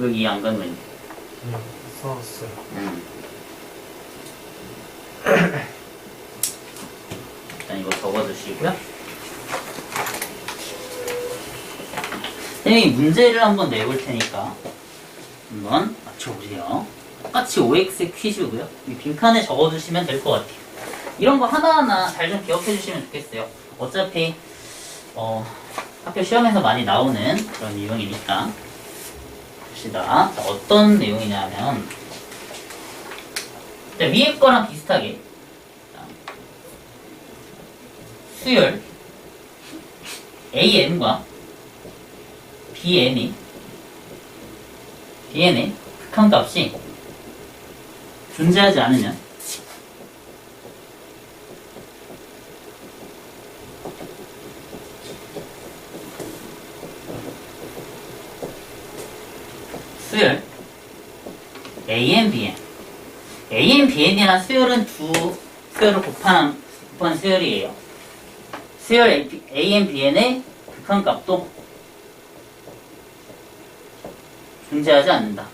여기 이해 안 가는 거 있네. 써왔어요. 일단 이거 적어주시고요. 선생님이 문제를 한번 내볼 테니까 한번 맞춰보세요. 똑같이 OX 퀴즈고요. 이 빈칸에 적어주시면 될 것 같아요. 이런 거 하나하나 잘 좀 기억해 주시면 좋겠어요. 어차피 학교 시험에서 많이 나오는 그런 유형이니까. 봅시다. 자, 어떤 내용이냐면 자, 위에 거랑 비슷하게 자, 수열 AN과 BN의 극한값이 존재하지 않으면 수열 AN, BN AN, BN이란 수열은 두 수열을 곱한 수열이에요. 수열 AN, BN의 극한값도 존재하지 않는다.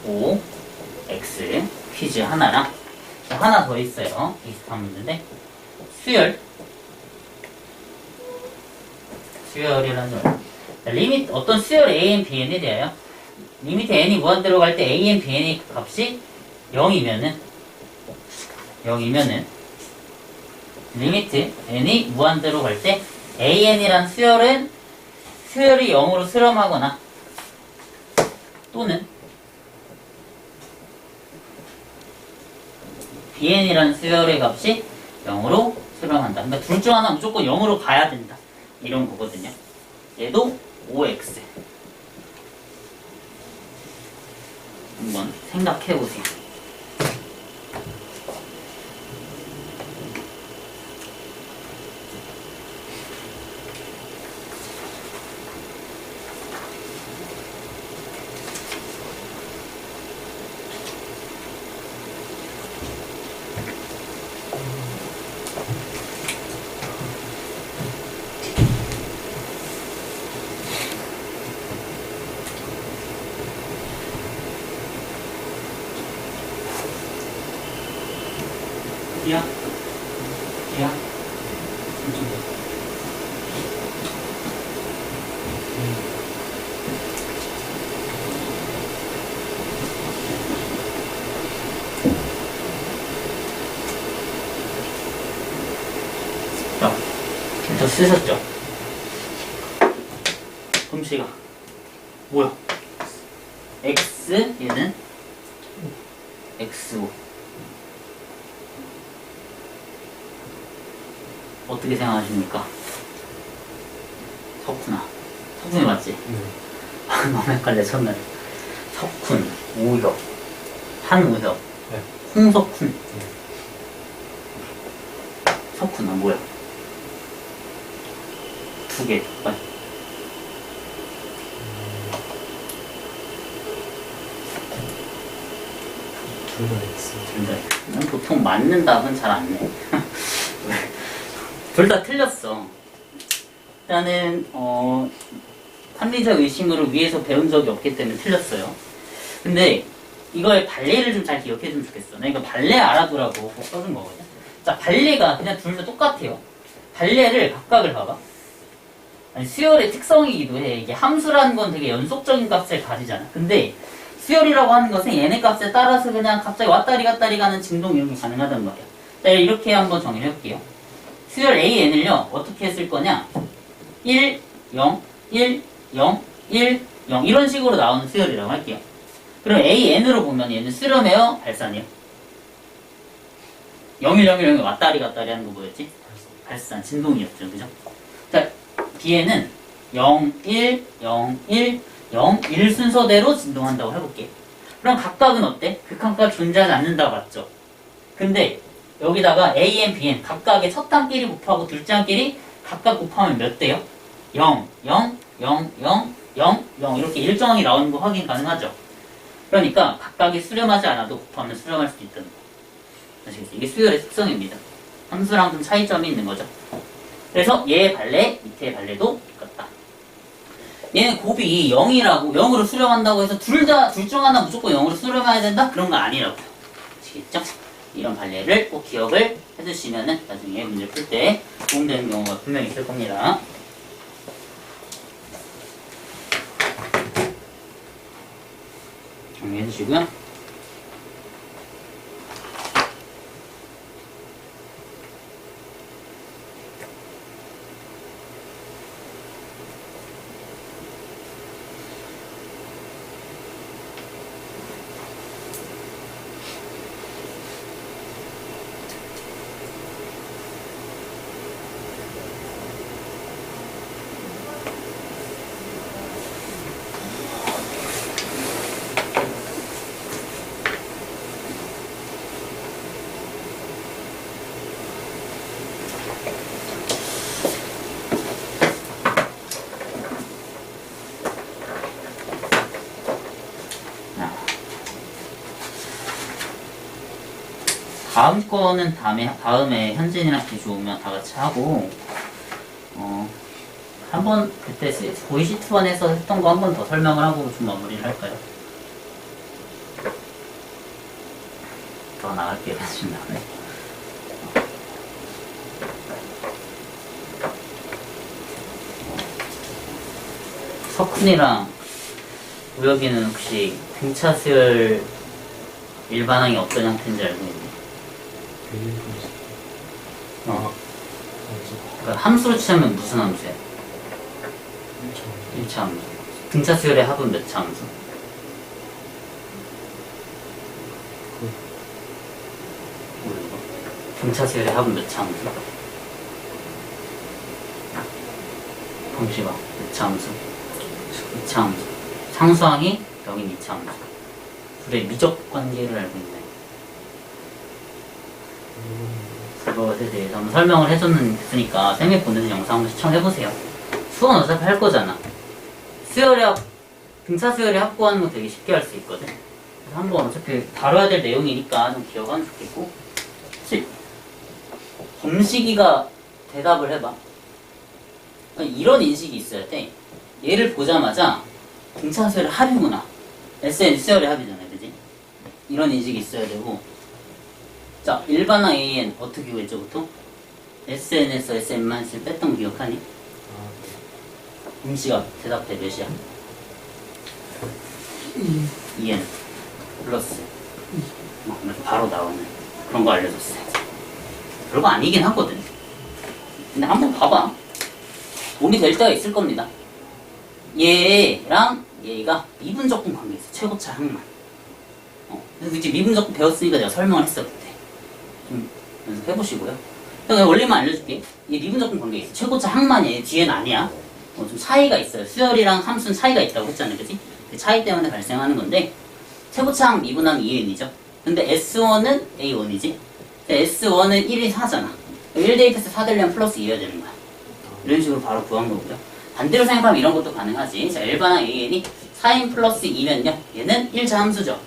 O, X 퀴즈 하나랑 하나 더 있어요. 비슷한 문제인데 수열이라는 걸 리미트 어떤 수열 AN, BN에 대하여 리미트 n이 무한대로 갈 때 AN, BN의 값이 0이면은 리미트 n이 무한대로 갈 때 AN이란 수열이 0으로 수렴하거나 또는 BN이란 수열의 값이 0으로 수렴한다. 그러니까 둘 중 하나 무조건 0으로 가야 된다. 이런 거거든요. 얘도 OX. 한번 생각해 보세요. 야. 자, 저 쓰셨죠? 음식아. 뭐야? X, 얘는 XO. 어떻게 생각하십니까? 석훈아. 석훈이 맞지? 너무 헷갈려, 첫날. 석훈, 오혁, 한오혁, 네. 홍석훈. 석훈아, 뭐야? 두 개, 빨리. 둘다 X. 근데 보통 맞는 답은 잘 안 내. 둘 다 틀렸어. 일단은 합리적 의심으로 위에서 배운 적이 없기 때문에 틀렸어요. 근데 이거의 발레를 좀 잘 기억해주면 좋겠어. 나 이거 발레 알아두라고 써준 거거든. 자, 발레가 그냥 둘 다 똑같아요. 발레를 각각을 봐봐. 아니, 수열의 특성이기도 해. 이게 함수라는 건 되게 연속적인 값을 가지잖아. 근데 수열이라고 하는 것은 얘네 값에 따라서 그냥 갑자기 왔다리 갔다리 가는 진동 이런 게 가능하단 말이야. 자, 이렇게 한번 정의를 해볼게요. 수열 AN을요, 어떻게 쓸 거냐? 1, 0, 1, 0, 1, 0 이런 식으로 나오는 수열이라고 할게요. 그럼 AN으로 보면 얘는 수렴해요? 발산이요? 0, 1, 0, 1, 0이 왔다리 갔다리 하는 거 뭐였지? 발산, 진동이었죠. 그죠? 자, 뒤에는 0, 1, 0, 1, 0, 1 순서대로 진동한다고 해볼게. 그럼 각각은 어때? 극한값 존재하지 않는다고 봤죠? 근데 여기다가 AN, BN 각각의 첫 단끼리 곱하고 둘째 단끼리 각각 곱하면 몇 대요? 0, 0, 0, 0, 0, 0 이렇게 일정하게 나오는 거 확인 가능하죠? 그러니까 각각이 수렴하지 않아도 곱하면 수렴할 수도 있다는 거. 아시겠어요? 이게 수열의 특성입니다. 함수랑 좀 차이점이 있는 거죠. 그래서 얘의 발레, 밑에의 발레도 똑같다. 얘는 곱이 0이라고 0으로 수렴한다고 해서 둘 중 하나 무조건 0으로 수렴해야 된다? 그런 거 아니라고요. 아시겠죠? 이런 발레를 꼭 기억을 해두시면은 나중에 문제 풀 때 도움되는 경우가 분명히 있을 겁니다. 정리해 주시고요. 다음 거는 다음에 현진이랑 기좋으면 다 같이 하고, 한번 그때 보이시트원에서 했던 거 한 번 더 설명을 하고 좀 마무리를 할까요? 더 나갈게요, 지금 다음에. 석훈이랑 우혁이는 혹시 등차수열 일반항이 어떤 형태인지 알고 있니? 그러니까 함수로 치자면 무슨 함수야? 1차 함수. 등차수열의 합은 몇 차 함수? 모르고. 등차수열의 합은 몇 차 함수? 범시가 몇 차 함수? 2차 함수. 상수항이 여긴 2차 함수. 둘의 미적 관계를 알고 있나요? 그것에 대해서 한번 설명을 해줬으니까 쌤이 보내준 영상 한번 시청해보세요. 수원 어차피 할 거잖아. 등차 수열의 합구하는 거 되게 쉽게 할 수 있거든. 그래서 한번 어차피 다뤄야 될 내용이니까 좀 기억하면 좋겠고. 사실 범식이가 대답을 해봐. 그러니까 이런 인식이 있어야 돼. 얘를 보자마자 등차 수열의 합이구나. SN 수열의 합이잖아, 그지? 이런 인식이 있어야 되고. 자, 일반항 AN 어떻게 구했죠, 보통? SN에서 SN-을 뺐던 거 기억하니? 음씨가 대답해 몇이야? 2n 플러스 이렇게 바로 나오는 그런 거 알려줬어요. 별거 아니긴 하거든. 근데 한번 봐봐. 도움이 될 때가 있을 겁니다. 얘랑 얘가 미분적분 관계 있어. 최고차 항만. 그래서 이제 미분적분 배웠으니까 내가 설명을 했어 그때. 좀 연습해보시고요. 그냥 원리만 알려줄게. 얘 미분적분 관계 있어. 최고차 항만이 뒤에는 아니야. 좀 차이가 있어요. 수열이랑 함수는 차이가 있다고 했잖아요, 그치? 그 차이 때문에 발생하는 건데 최고차항 미분항 2n이죠. 근데 S1은 A1이지. S1은 1이 4잖아. 1 대입해서 4 되려면 플러스 2여야 되는 거야. 이런 식으로 바로 구한 거고요. 반대로 생각하면 이런 것도 가능하지. 자, 일반항 AN이 4n 플러스 2면요. 얘는 1차 함수죠.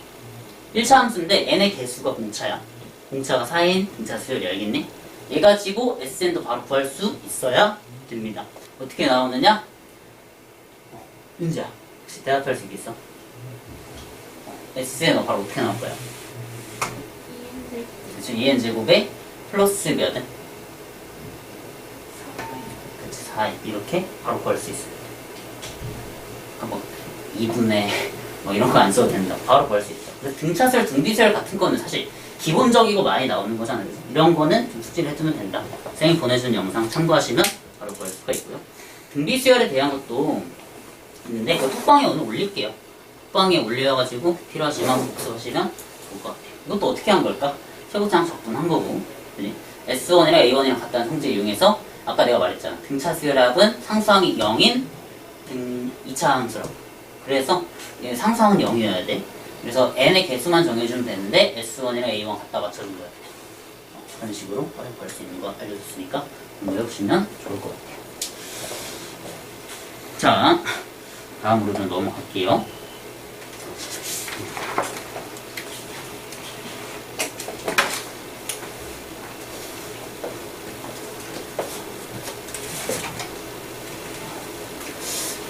1차 함수인데 n의 개수가 공차야. 공차가 4인 등차 수열이 알겠니? 얘 가지고 SN도 바로 구할 수 있어야 됩니다. 어떻게 나오느냐? 윤지야, 혹시 대답할 수 있겠어? SN은 바로 어떻게 나올 거야? 2n 제곱에 플러스 몇은? 그치, 4 이렇게 바로 구할 수 있어요. 그러니까 뭐 2분의 뭐 이런 거 안 써도 된다. 바로 구할 수 있어. 그래서 등차수열, 등비수열 같은 거는 사실 기본적이고 많이 나오는 거잖아요. 그래서 이런 거는 좀 숙지를 해두면 된다. 선생님 보내준 영상 참고하시면 바로 구할 수가 있고요. 등비수열에 대한 것도 있는데 그 톡방에 오늘 올릴게요. 톡방에 올려가지고 필요하시면 복습하시면 좋을 것 같아요. 이것도 어떻게 한 걸까? 최고차항 적분한 거고, 그치? S1이랑 A1이랑 같다는 성질 이용해서 아까 내가 말했잖아. 등차 수열합은 상수항이 0인 등 2차 함수라고. 그래서 상수항은 0이어야 돼. 그래서 n의 개수만 정해주면 되는데 S1이랑 A1 갖다 맞춰준 거야. 그런 식으로 활용할 수 있는 거 알려줬으니까 한번 외워보시면 좋을 것 같아요. 자, 다음으로 좀 넘어갈게요.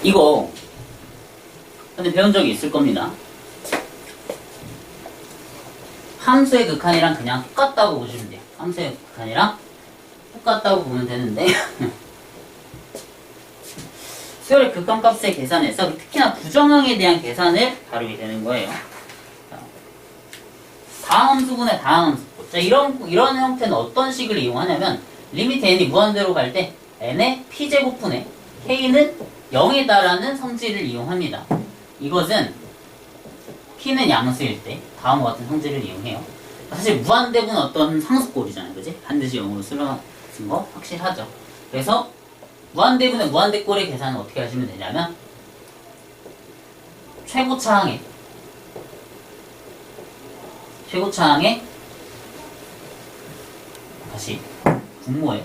이거 근데 배운 적이 있을 겁니다. 함수의 극한이랑 그냥 똑같다고 보시면 돼요. 함수의 극한이랑 똑같다고 보면 되는데 수열의 극한값의 계산에서 특히나 부정항에 대한 계산을 다루게 되는 거예요. 다항함수분의 다항함수분. 자, 이런 형태는 어떤 식을 이용하냐면 리미트 n이 무한대로 갈 때 n의 p제곱분의 k는 0에 달하는 성질을 이용합니다. 이것은 p는 양수일 때 다음과 같은 성질을 이용해요. 사실 무한대분은 어떤 상수꼴이잖아요. 그지? 반드시 0으로 쓰러진 거 확실하죠. 그래서 무한대분의 무한대꼴의 계산은 어떻게 하시면 되냐면 최고차항에 다시 분모에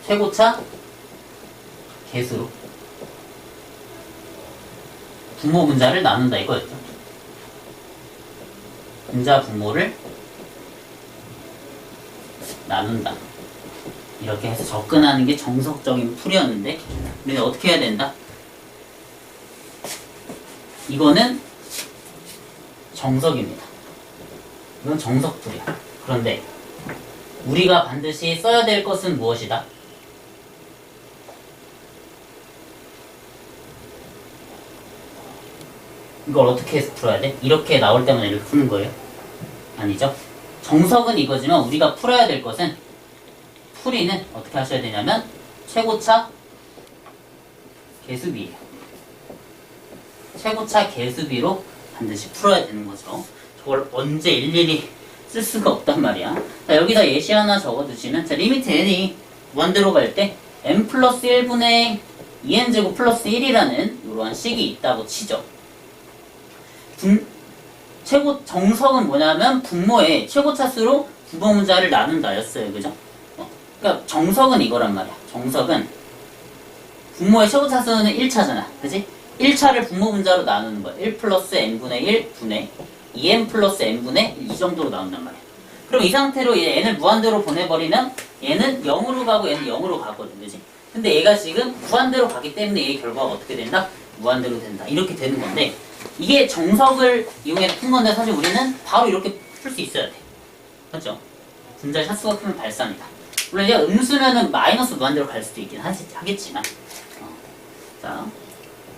최고차 개수로 분모 분자를 나눈다 이거였죠. 분자 분모를 나눈다. 이렇게 해서 접근하는 게 정석적인 풀이었는데 우리는 어떻게 해야 된다? 이거는 정석입니다. 이건 정석풀이야. 그런데 우리가 반드시 써야 될 것은 무엇이다? 이걸 어떻게 해서 풀어야 돼? 이렇게 나올 때만 이렇게 푸는 거예요? 아니죠. 정석은 이거지만 우리가 풀어야 될 것은 풀이는 어떻게 하셔야 되냐면 최고차 개수비예요. 최고차 개수비로 반드시 풀어야 되는 거죠. 저걸 언제 일일이 쓸 수가 없단 말이야. 자, 여기다 예시 하나 적어두시면 자, 리미트 n이 무한대로 갈 때 n 플러스 1분의 2n제곱 플러스 1이라는 이러한 식이 있다고 치죠. 정석은 뭐냐면 분모의 최고차수로 분모 문자를 나눈다였어요. 그죠? 그러니까 정석은 이거란 말이야. 정석은 분모의 최고차수는 1차잖아. 그지? 1차를 분모 문자로 나누는 거야. 1 플러스 n분의 1 분의 2n 플러스 n분의 1 이 정도로 나온단 말이야. 그럼 이 상태로 얘 n을 무한대로 보내버리면 얘는 0으로 가고 얘는 0으로 가거든. 그지? 근데 얘가 지금 무한대로 가기 때문에 얘의 결과가 어떻게 된다? 무한대로 된다. 이렇게 되는 건데 이게 정석을 이용해서 푼 건데 사실 우리는 바로 이렇게 풀 수 있어야 돼. 맞죠? 분자의 차수가 크면 발산이다. 물론 이제 음수면은 마이너스 무한대로 갈 수도 있긴 하겠지만 자,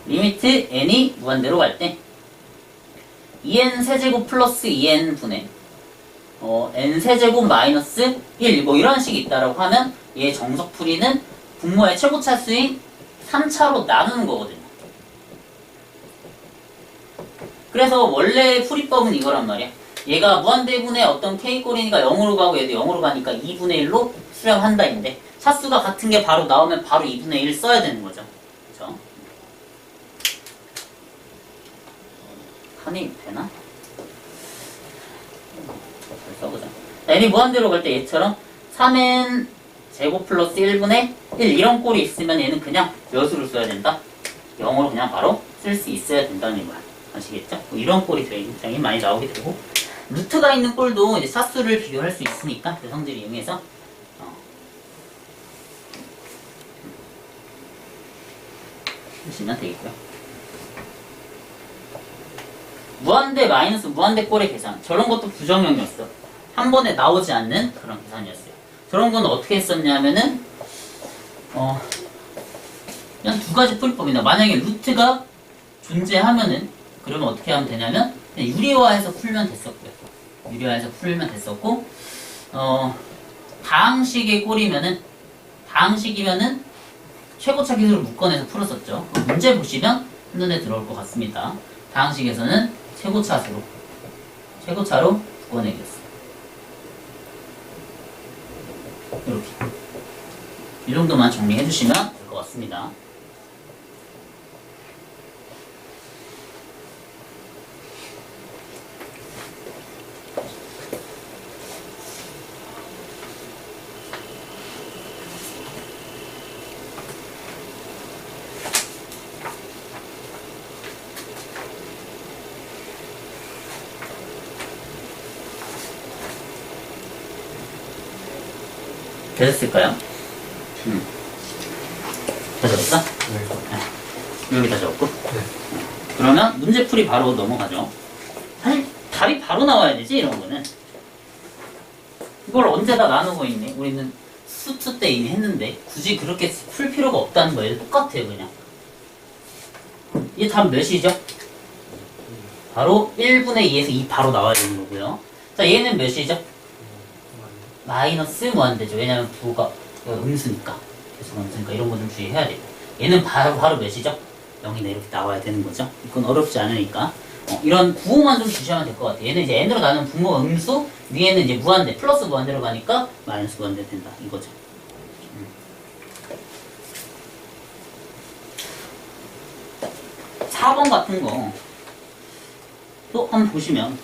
리미트 n이 무한대로 갈 때 2n 세제곱 플러스 2n 분의 n 세제곱 마이너스 1 뭐 이런 식이 있다라고 하면 얘의 정석풀이는 분모의 최고차수인 3차로 나누는 거거든요. 그래서 원래 풀이법은 이거란 말이야. 얘가 무한대분의 어떤 k꼴이니까 0으로 가고 얘도 0으로 가니까 2분의 1로 수렴한다인데 차수가 같은 게 바로 나오면 바로 2분의 1 써야 되는 거죠. 그쵸? 칸이 되나? 잘 써보자. n이 무한대로 갈 때 얘처럼 3n 제곱 플러스 1분의 1 이런 꼴이 있으면 얘는 그냥 몇으로 써야 된다? 0으로 그냥 바로 쓸 수 있어야 된다는 거야. 아시겠죠? 뭐 이런 꼴이 굉장히 많이 나오게 되고, 루트가 있는 꼴도 이제 차수를 비교할 수 있으니까 그 성질을 이용해서 보시면 되겠고요. 무한대 마이너스 무한대 꼴의 계산, 저런 것도 부정형이었어. 한 번에 나오지 않는 그런 계산이었어요. 저런 건 어떻게 했었냐면은 그냥 두 가지 풀이법이나, 만약에 루트가 존재하면은 그러면 어떻게 하면 되냐면 그냥 유리화해서 풀면 됐었고요. 유리화해서 풀면 됐었고, 다항식의 꼴이면은, 다항식이면은 최고차 기술을 묶어내서 풀었었죠. 문제 보시면 한눈에 들어올 것 같습니다. 다항식에서는 최고차로 묶어내기였어요. 이렇게 이 정도만 정리해 주시면 될 것 같습니다. 되셨을까요? 다 적었어? 네. 여기 다 적었고. 네. 그러면 문제풀이 바로 넘어가죠. 사실 답이 바로 나와야 되지, 이런 거는. 이걸 언제 다 나누고 있니? 우리는 수투 때 이미 했는데 굳이 그렇게 풀 필요가 없다는 거예요. 똑같아요, 그냥. 이 답 몇이죠? 바로 1분의 2에서 2 바로 나와야 되는 거고요. 자, 얘는 몇이죠? 마이너스 무한대죠. 왜냐면 부호가 음수니까. 계속 음수니까 이런 거 좀 주의해야 돼요. 얘는 바로 몇이죠? 0이나 이렇게 나와야 되는 거죠. 이건 어렵지 않으니까. 이런 부호만 좀 주시면 될 것 같아요. 얘는 이제 n으로 나누는 분모가 음수, 위에는 이제 무한대, 플러스 무한대로 가니까 마이너스 무한대 된다. 이거죠. 4번 같은 거 또 한번 보시면,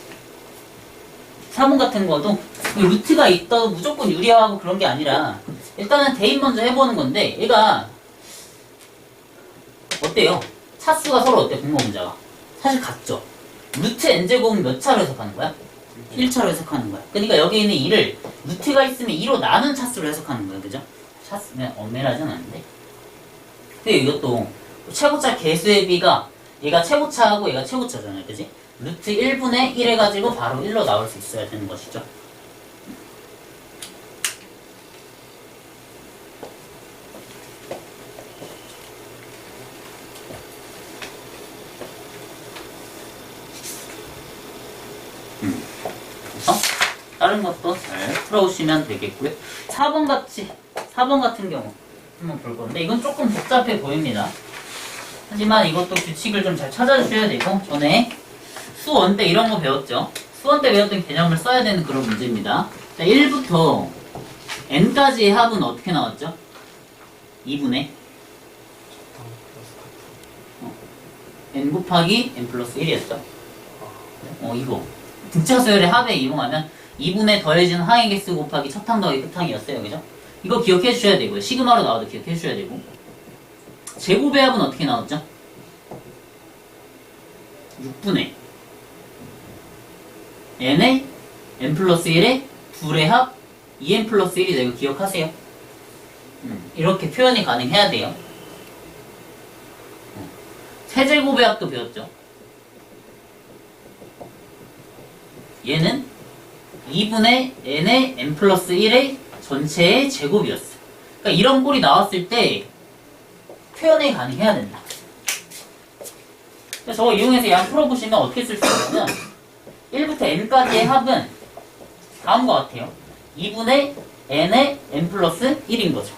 4번 같은 거도 루트가 있다고 무조건 유리화하고 그런 게 아니라 일단은 대입 먼저 해보는 건데, 얘가 어때요? 차수가 서로 어때? 분모 분자가 사실 같죠. 루트 n제곱은 몇 차로 해석하는 거야? 1차로 해석하는 거야. 그러니까 여기 있는 2를 루트가 있으면 2로 나눈 차수로 해석하는 거야. 그죠? 차수 그냥 엄밀하진 않은데, 근데 이것도 최고차 개수의 비가 얘가 최고차하고 얘가 최고차잖아요. 그지? 루트 1분의 1 해가지고 바로 1로 나올 수 있어야 되는 것이죠. 그래서 다른 것도 잘 풀어오시면 되겠고요. 4번 같은 경우 한번 볼 건데, 이건 조금 복잡해 보입니다. 하지만 이것도 규칙을 좀 잘 찾아주셔야 되고, 전에 수원 때 이런 거 배웠죠. 수원 때 배웠던 개념을 써야 되는 그런 문제입니다. 자, 1부터 n까지의 합은 어떻게 나왔죠? 2분의 n 곱하기 n 플러스 1이었죠. 이거 등차수열의 합에 이용하면 2분의 더해진 항의 개수 곱하기 첫항 더하기 끝항이었어요. 그죠? 이거 기억해 주셔야 되고요. 시그마로 나와도 기억해 주셔야 되고, 제곱의 합은 어떻게 나왔죠? 6분의 n의 n 플러스 1의 둘의 합 2n 플러스 1이다. 이거 기억하세요. 이렇게 표현이 가능해야 돼요. 세제곱의 합도 배웠죠. 얘는 2분의 n의 n 플러스 1의 전체의 제곱이었어. 그러니까 이런 꼴이 나왔을 때 표현이 가능해야 된다. 저거 이용해서 양 풀어보시면 어떻게 쓸 수 있냐면, 1부터 n까지의 합은 다음과 같아요. 2분의 n의 n 플러스 1인 거죠.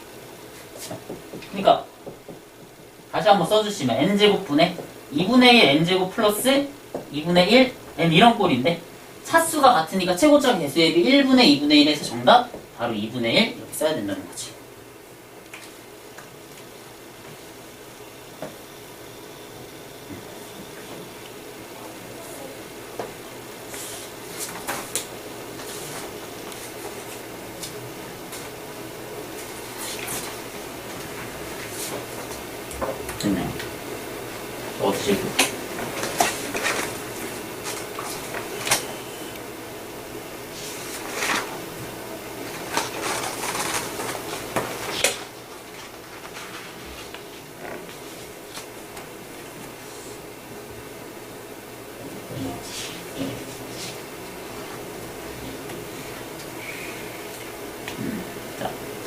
그러니까 다시 한번 써주시면 n제곱분의 2분의 1 n제곱 플러스 2분의 1 n 이런 꼴인데, 차수가 같으니까 최고차 개수의 비 1분의 2분의 1에서 정답 바로 2분의 1 이렇게 써야 된다는 거지. 됐나요? 어디지?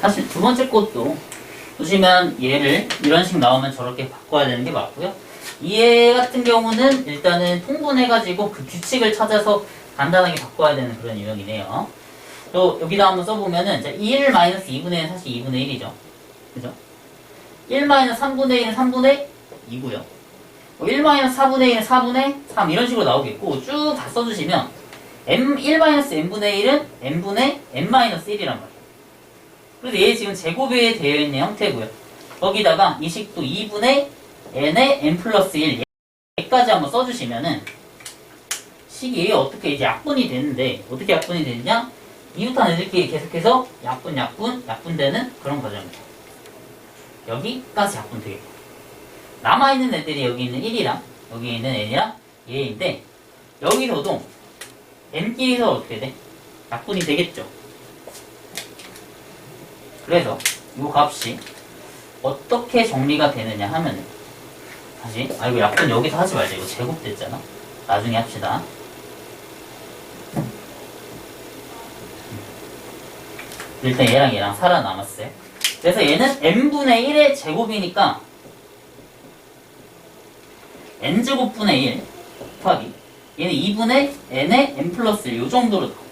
사실 두 번째 것도 보시면 얘를 이런 식 나오면 저렇게 바꿔야 되는 게 맞고요. 얘 같은 경우는 일단은 통분해가지고 그 규칙을 찾아서 간단하게 바꿔야 되는 그런 유형이네요. 또 여기다 한번 써보면은 1 마이너스 2분의 1은 사실 2분의 1이죠. 그죠? 1 마이너스 3분의 1은 3분의 2고요. 1 마이너스 4분의 1은 4분의 3 이런 식으로 나오겠고 쭉 다 써주시면 m1 마이너스 n분의 1은 n분의 n 마이너스 1이란 말이에요. 그래서 얘 지금 제곱에 되어 있는 형태고요. 거기다가 이 식도 2분의 n의 n 플러스 1 얘까지 한번 써주시면은 식이 어떻게 이제 약분이 되는데 어떻게 약분이 되느냐? 이웃한 애들끼리 계속해서 약분되는 그런 과정입니다. 여기까지 약분되겠고 남아있는 애들이 여기 있는 1이랑 여기 있는 n이랑 얘인데 여기서도 n끼리서 어떻게 돼? 약분이 되겠죠. 그래서 이 값이 어떻게 정리가 되느냐 하면은 다시 이거 약분 여기서 하지 말자. 이거 제곱됐잖아. 나중에 합시다. 일단 얘랑 살아남았어요. 그래서 얘는 n분의 1의 제곱이니까 n제곱분의 1 곱하기 얘는 2분의 n의 n 플러스 1 요 정도로 나와요.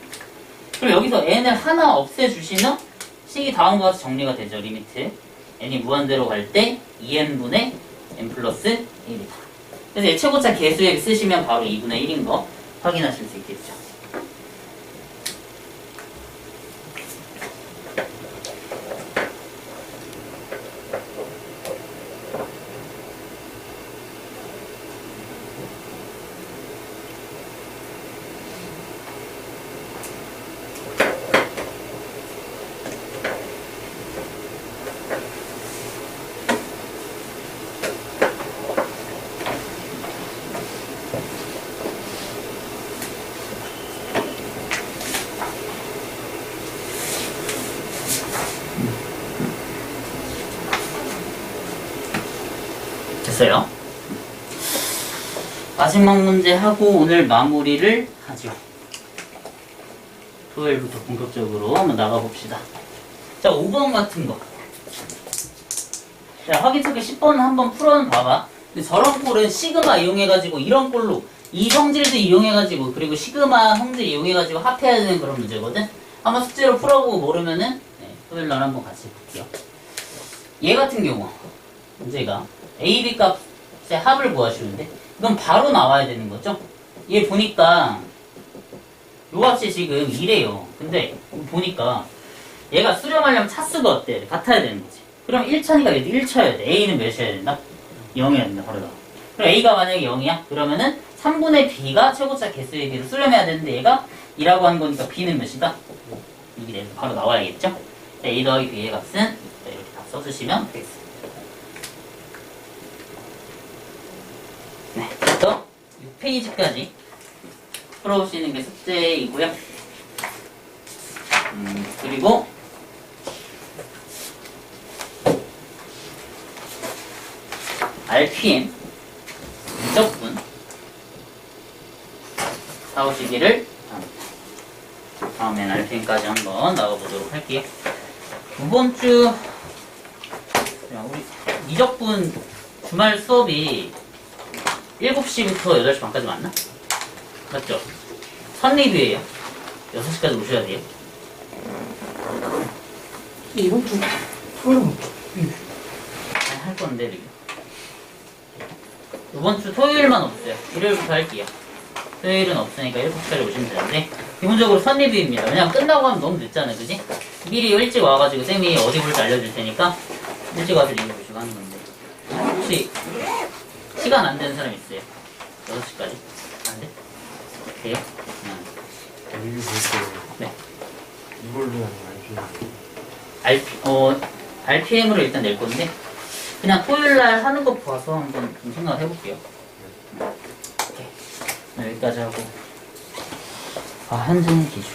그리고 여기서 n을 하나 없애주시면 식이 다음과 같이 정리가 되죠. 리미트 n이 무한대로 갈 때 2n분의 n 플러스 1이다. 그래서 예체고차 개수액 쓰시면 바로 2분의 1인 거 확인하실 수 있겠죠. 됐어요. 마지막 문제 하고 오늘 마무리를 하죠. 토요일부터 본격적으로 한번 나가봅시다. 자, 5번 같은 거. 자, 확인책에 10번 한번 풀어봐봐. 근데 저런 꼴은 시그마 이용해가지고 이런 꼴로 이 성질도 이용해가지고 그리고 시그마 성질 이용해가지고 합해야 되는 그런 문제거든. 한번 숙제로 풀어보고 모르면은 토요일날 한번 같이 볼게요. 얘 같은 경우 문제가 A, B 값의 합을 구하시는데 이건 바로 나와야 되는 거죠? 얘 보니까 요 값이 지금 2래요. 근데 보니까 얘가 수렴하려면 차수가 어때? 같아야 되는 거지. 그럼 1차니까 얘도 1차여야 돼. A는 몇이어야 된다? 0이어야 된다. 바로 나와. 그럼 A가 만약에 0이야? 그러면은 3분의 B가 최고차 개수의 B로 수렴해야 되는데 얘가 2라고 하는 거니까 B는 몇이다? 6이 돼서 바로 나와야겠죠? 자, A 더하기 B의 값은 이렇게 다 써주시면 되겠습니다. 네, 그래서 6페이지까지 풀어보시는 게 숙제이고요. 그리고 RPM 미적분 사오시기를 바랍니다. 다음엔 RPM까지 한번 나가보도록 할게요. 이번 주 우리 미적분 주말 수업이 7시부터 8시 반까지 맞나? 맞죠? 선리뷰예요. 6시까지 오셔야 돼요. 이번 주 토요일은 할 건데, 리뷰. 이번 주 토요일만 없어요. 일요일부터 할게요. 토요일은 없으니까 7시까지 오시면 되는데, 기본적으로 선리뷰입니다. 왜냐면 끝나고 하면 너무 늦잖아요, 그지? 미리 일찍 와가지고 쌤이 어디 볼지 알려줄 테니까 일찍 와서 리뷰 보시고 하는 건데. 혹시 시간 안 되는 사람 있어요? 6시까지? 안 돼? 돼요? 이게 벌써 네. 이걸로 하는 RPM으로 일단 낼 건데, 그냥 토요일날 하는 거 봐서 한번 좀 생각을 해볼게요. 오케이. 여기까지 하고. 현재 기준.